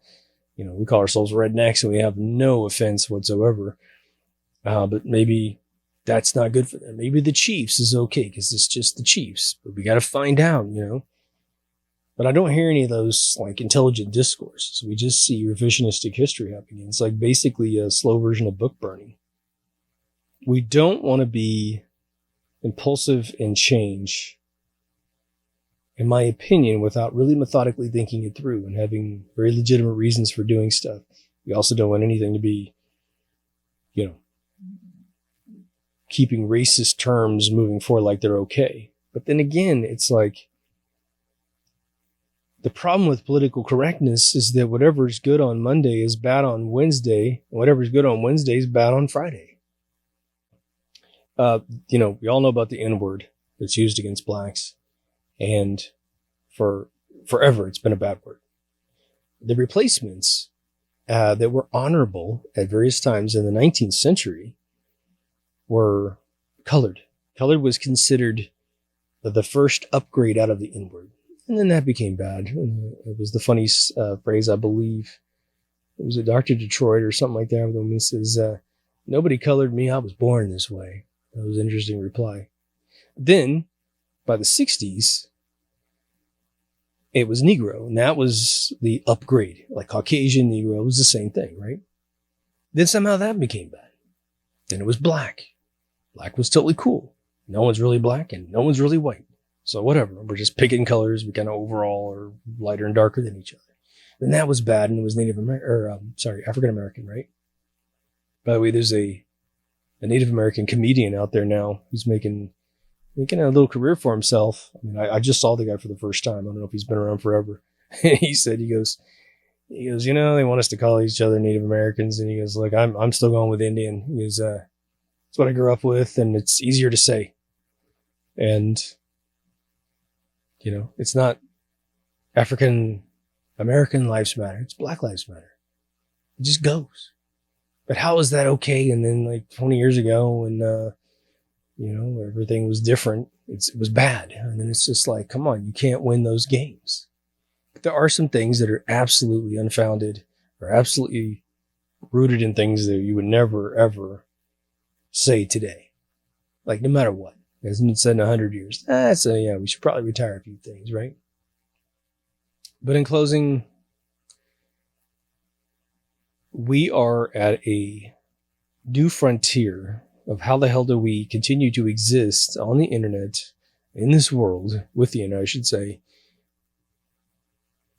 we call ourselves rednecks and we have no offense whatsoever. But maybe that's not good for them. Maybe the Chiefs is okay because it's just the Chiefs. But we got to find out, But I don't hear any of those like intelligent discourses. We just see revisionistic history happening. It's like basically a slow version of book burning. We don't want to be impulsive and change, in my opinion, without really methodically thinking it through and having very legitimate reasons for doing stuff. We also don't want anything to be, keeping racist terms moving forward like they're okay. But then again, it's like the problem with political correctness is that whatever is good on Monday is bad on Wednesday, and whatever is good on Wednesday is bad on Friday. We all know about the N-word that's used against blacks, and for forever it's been a bad word. The replacements that were honorable at various times in the 19th century were colored. Colored was considered the first upgrade out of the N-word, and then that became bad. It was the funny phrase, I believe. It was a Dr. Detroit or something like that, when he says, "Nobody colored me. I was born this way." That was an interesting reply. Then, by the 60s, it was Negro, and that was the upgrade. Like Caucasian, Negro was the same thing, right? Then somehow that became bad. Then it was black. Black was totally cool. No one's really black, and no one's really white. So whatever, we're just picking colors. We kind of overall are lighter and darker than each other. Then that was bad, and it was African American, right? By the way, there's a Native American comedian out there now who's making a little career for himself. I mean, I just saw the guy for the first time. I don't know if he's been around forever. he goes, they want us to call each other Native Americans. And he goes, look, I'm still going with Indian. He goes, it's what I grew up with, and it's easier to say. And, it's not African American lives matter. It's Black lives matter. It just goes. But how is that okay? And then like 20 years ago when, everything was different. It was bad. And then it's just like, come on, you can't win those games. But there are some things that are absolutely unfounded or absolutely rooted in things that you would never, ever say today. Like, no matter what. It hasn't been said in 100 years. So yeah, we should probably retire a few things, right? But in closing, we are at a new frontier of how the hell do we continue to exist on the internet, in this world, with the internet, I should say,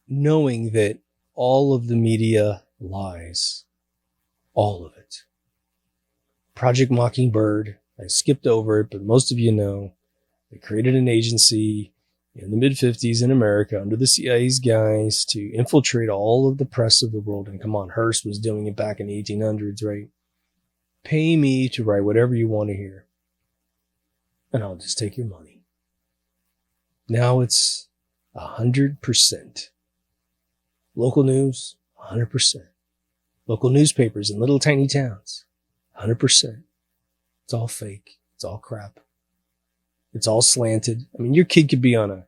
knowing that all of the media lies. All of it. Project Mockingbird, I skipped over it, but most of you know, they created an agency in the mid-50s in America under the CIA's guise to infiltrate all of the press of the world. And come on, Hearst was doing it back in the 1800s, right? Pay me to write whatever you want to hear, and I'll just take your money. Now it's 100%. Local news, 100%. Local newspapers in little tiny towns, 100%. It's all fake. It's all crap. It's all slanted. I mean, your kid could be on a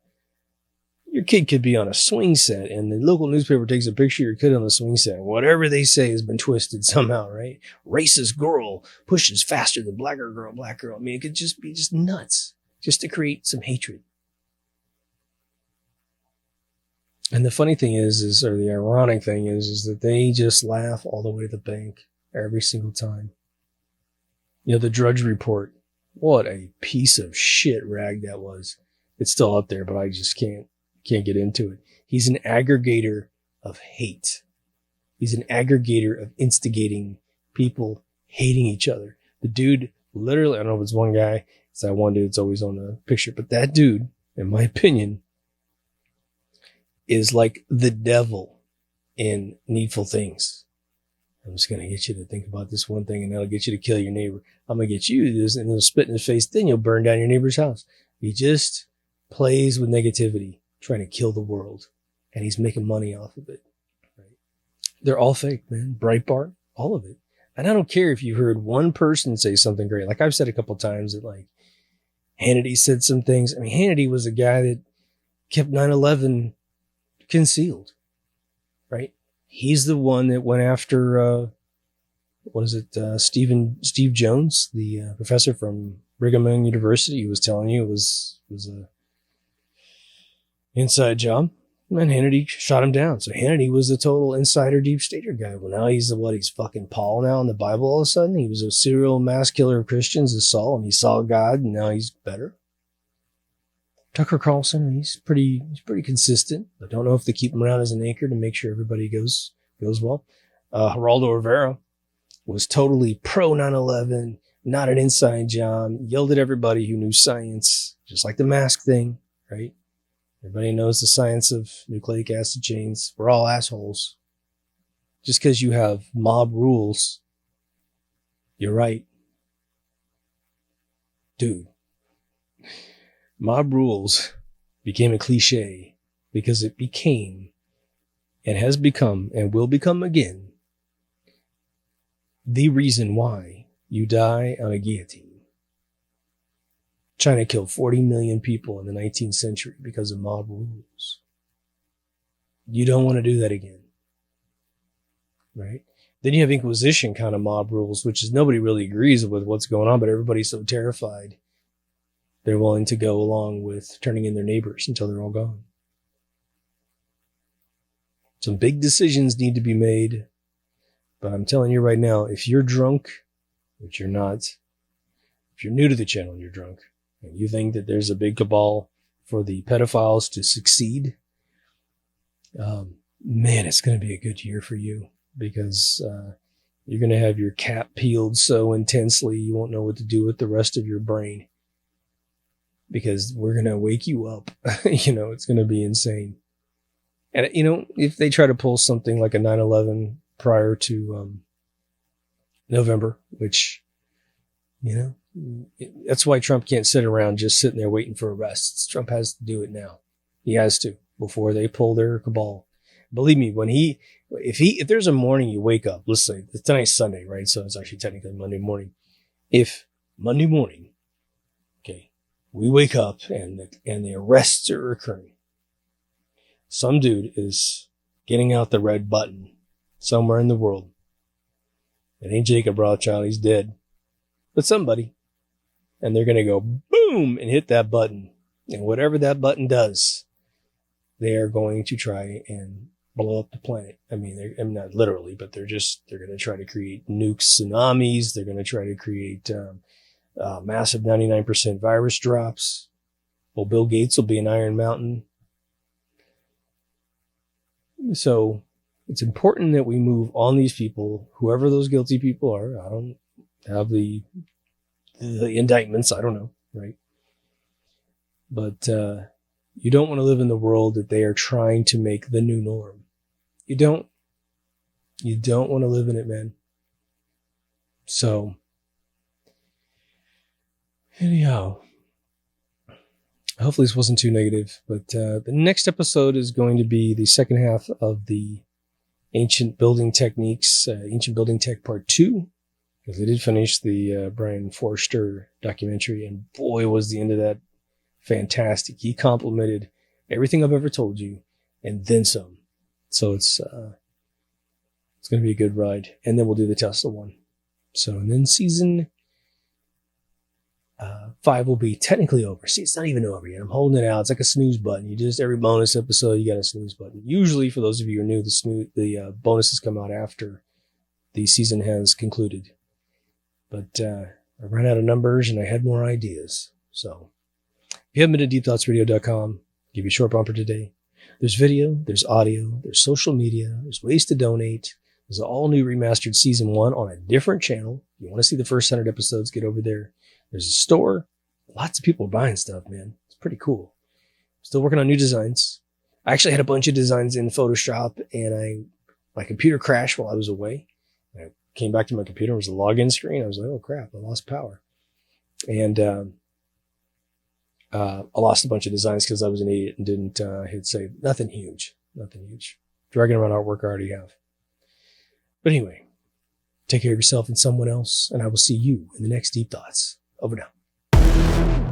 swing set, and the local newspaper takes a picture of your kid on the swing set. Whatever they say has been twisted somehow, right? Racist girl pushes faster than black girl. I mean, it could just be just nuts, just to create some hatred. And the funny thing is or the ironic thing is that they just laugh all the way to the bank every single time. The Drudge Report. What a piece of shit rag that was. It's still up there, but I just can't get into it. He's an aggregator of hate. He's an aggregator of instigating people hating each other. The dude, literally, I don't know if it's one guy. It's that one dude that's always on the picture. But that dude, in my opinion, is like the devil in Needful Things. I'm just going to get you to think about this one thing, and that'll get you to kill your neighbor. I'm going to get you to do this, and it'll spit in his face. Then you'll burn down your neighbor's house. He just plays with negativity, trying to kill the world. And he's making money off of it. Right? They're all fake, man. Breitbart, all of it. And I don't care if you heard one person say something great. Like I've said a couple times that like Hannity said some things. I mean, Hannity was a guy that kept 9/11 concealed, right? He's the one that went after, Steve Jones, the professor from Brigham Young University. He was telling you it was a inside job. And Hannity shot him down. So Hannity was a total insider deep stater guy. Well, now he's fucking Paul now in the Bible all of a sudden. He was a serial mass killer of Christians as Saul, and he saw God, and now he's better. Tucker Carlson, he's pretty consistent. I don't know if they keep him around as an anchor to make sure everybody goes well. Geraldo Rivera was totally pro 9/11, not an inside job, yelled at everybody who knew science, just like the mask thing, right? Everybody knows the science of nucleic acid chains. We're all assholes. Just because you have mob rules, you're right. Dude. Mob rules became a cliche because it became and has become and will become again the reason why you die on a guillotine. China killed 40 million people in the 19th century because of mob rules. You don't want to do that again. Right? Then you have Inquisition kind of mob rules, which is nobody really agrees with what's going on, but everybody's so terrified they're willing to go along with turning in their neighbors until they're all gone. Some big decisions need to be made, but I'm telling you right now, if you're drunk, which you're not, if you're new to the channel and you're drunk, and you think that there's a big cabal for the pedophiles to succeed, man, it's going to be a good year for you, because you're going to have your cap peeled so intensely you won't know what to do with the rest of your brain, because we're going to wake you up. It's going to be insane. And, if they try to pull something like a 9/11 prior to November, which, that's why Trump can't sit around just sitting there waiting for arrests. Trump has to do it now. He has to, before they pull their cabal. Believe me, if there's a morning you wake up, let's say tonight's Sunday, right? So it's actually technically Monday morning. If Monday morning We wake up and the arrests are occurring. Some dude is getting out the red button somewhere in the world. It ain't Jacob Rothschild, he's dead. But somebody. And they're going to go boom and hit that button. And whatever that button does, they are going to try and blow up the planet. I mean, not literally, but they're going to try to create nukes, tsunamis. They're going to try to create massive 99% virus drops. Well, Bill Gates will be in Iron Mountain. So it's important that we move on these people, whoever those guilty people are. I don't have the indictments. I don't know, right? But you don't want to live in the world that they are trying to make the new norm. You don't want to live in it, man. So, anyhow, hopefully this wasn't too negative, but the next episode is going to be the second half of the Ancient Building Techniques, Ancient Building Tech Part 2, because I did finish the Brian Forster documentary, and boy, was the end of that fantastic. He complimented everything I've ever told you, and then some. So it's going to be a good ride. And then we'll do the Tesla one. So, and then season 5 will be technically over. See, it's not even over yet. I'm holding it out. It's like a snooze button. Every bonus episode, you got a snooze button. Usually, for those of you who are new, the bonuses come out after the season has concluded. But I ran out of numbers and I had more ideas. So, if you haven't been to deepthoughtsradio.com, give you a short bumper today. There's video, there's audio, there's social media, there's ways to donate. There's an all new remastered season 1 on a different channel. If you want to see the first 100 episodes, get over there. There's a store. Lots of people are buying stuff, man. It's pretty cool. Still working on new designs. I actually had a bunch of designs in Photoshop, and my computer crashed while I was away. I came back to my computer. It was a login screen. I was like, oh crap, I lost power. And I lost a bunch of designs because I was an idiot and didn't hit save. Nothing huge. Dragging around artwork I already have. But anyway, take care of yourself and someone else, and I will see you in the next Deep Thoughts. Over now.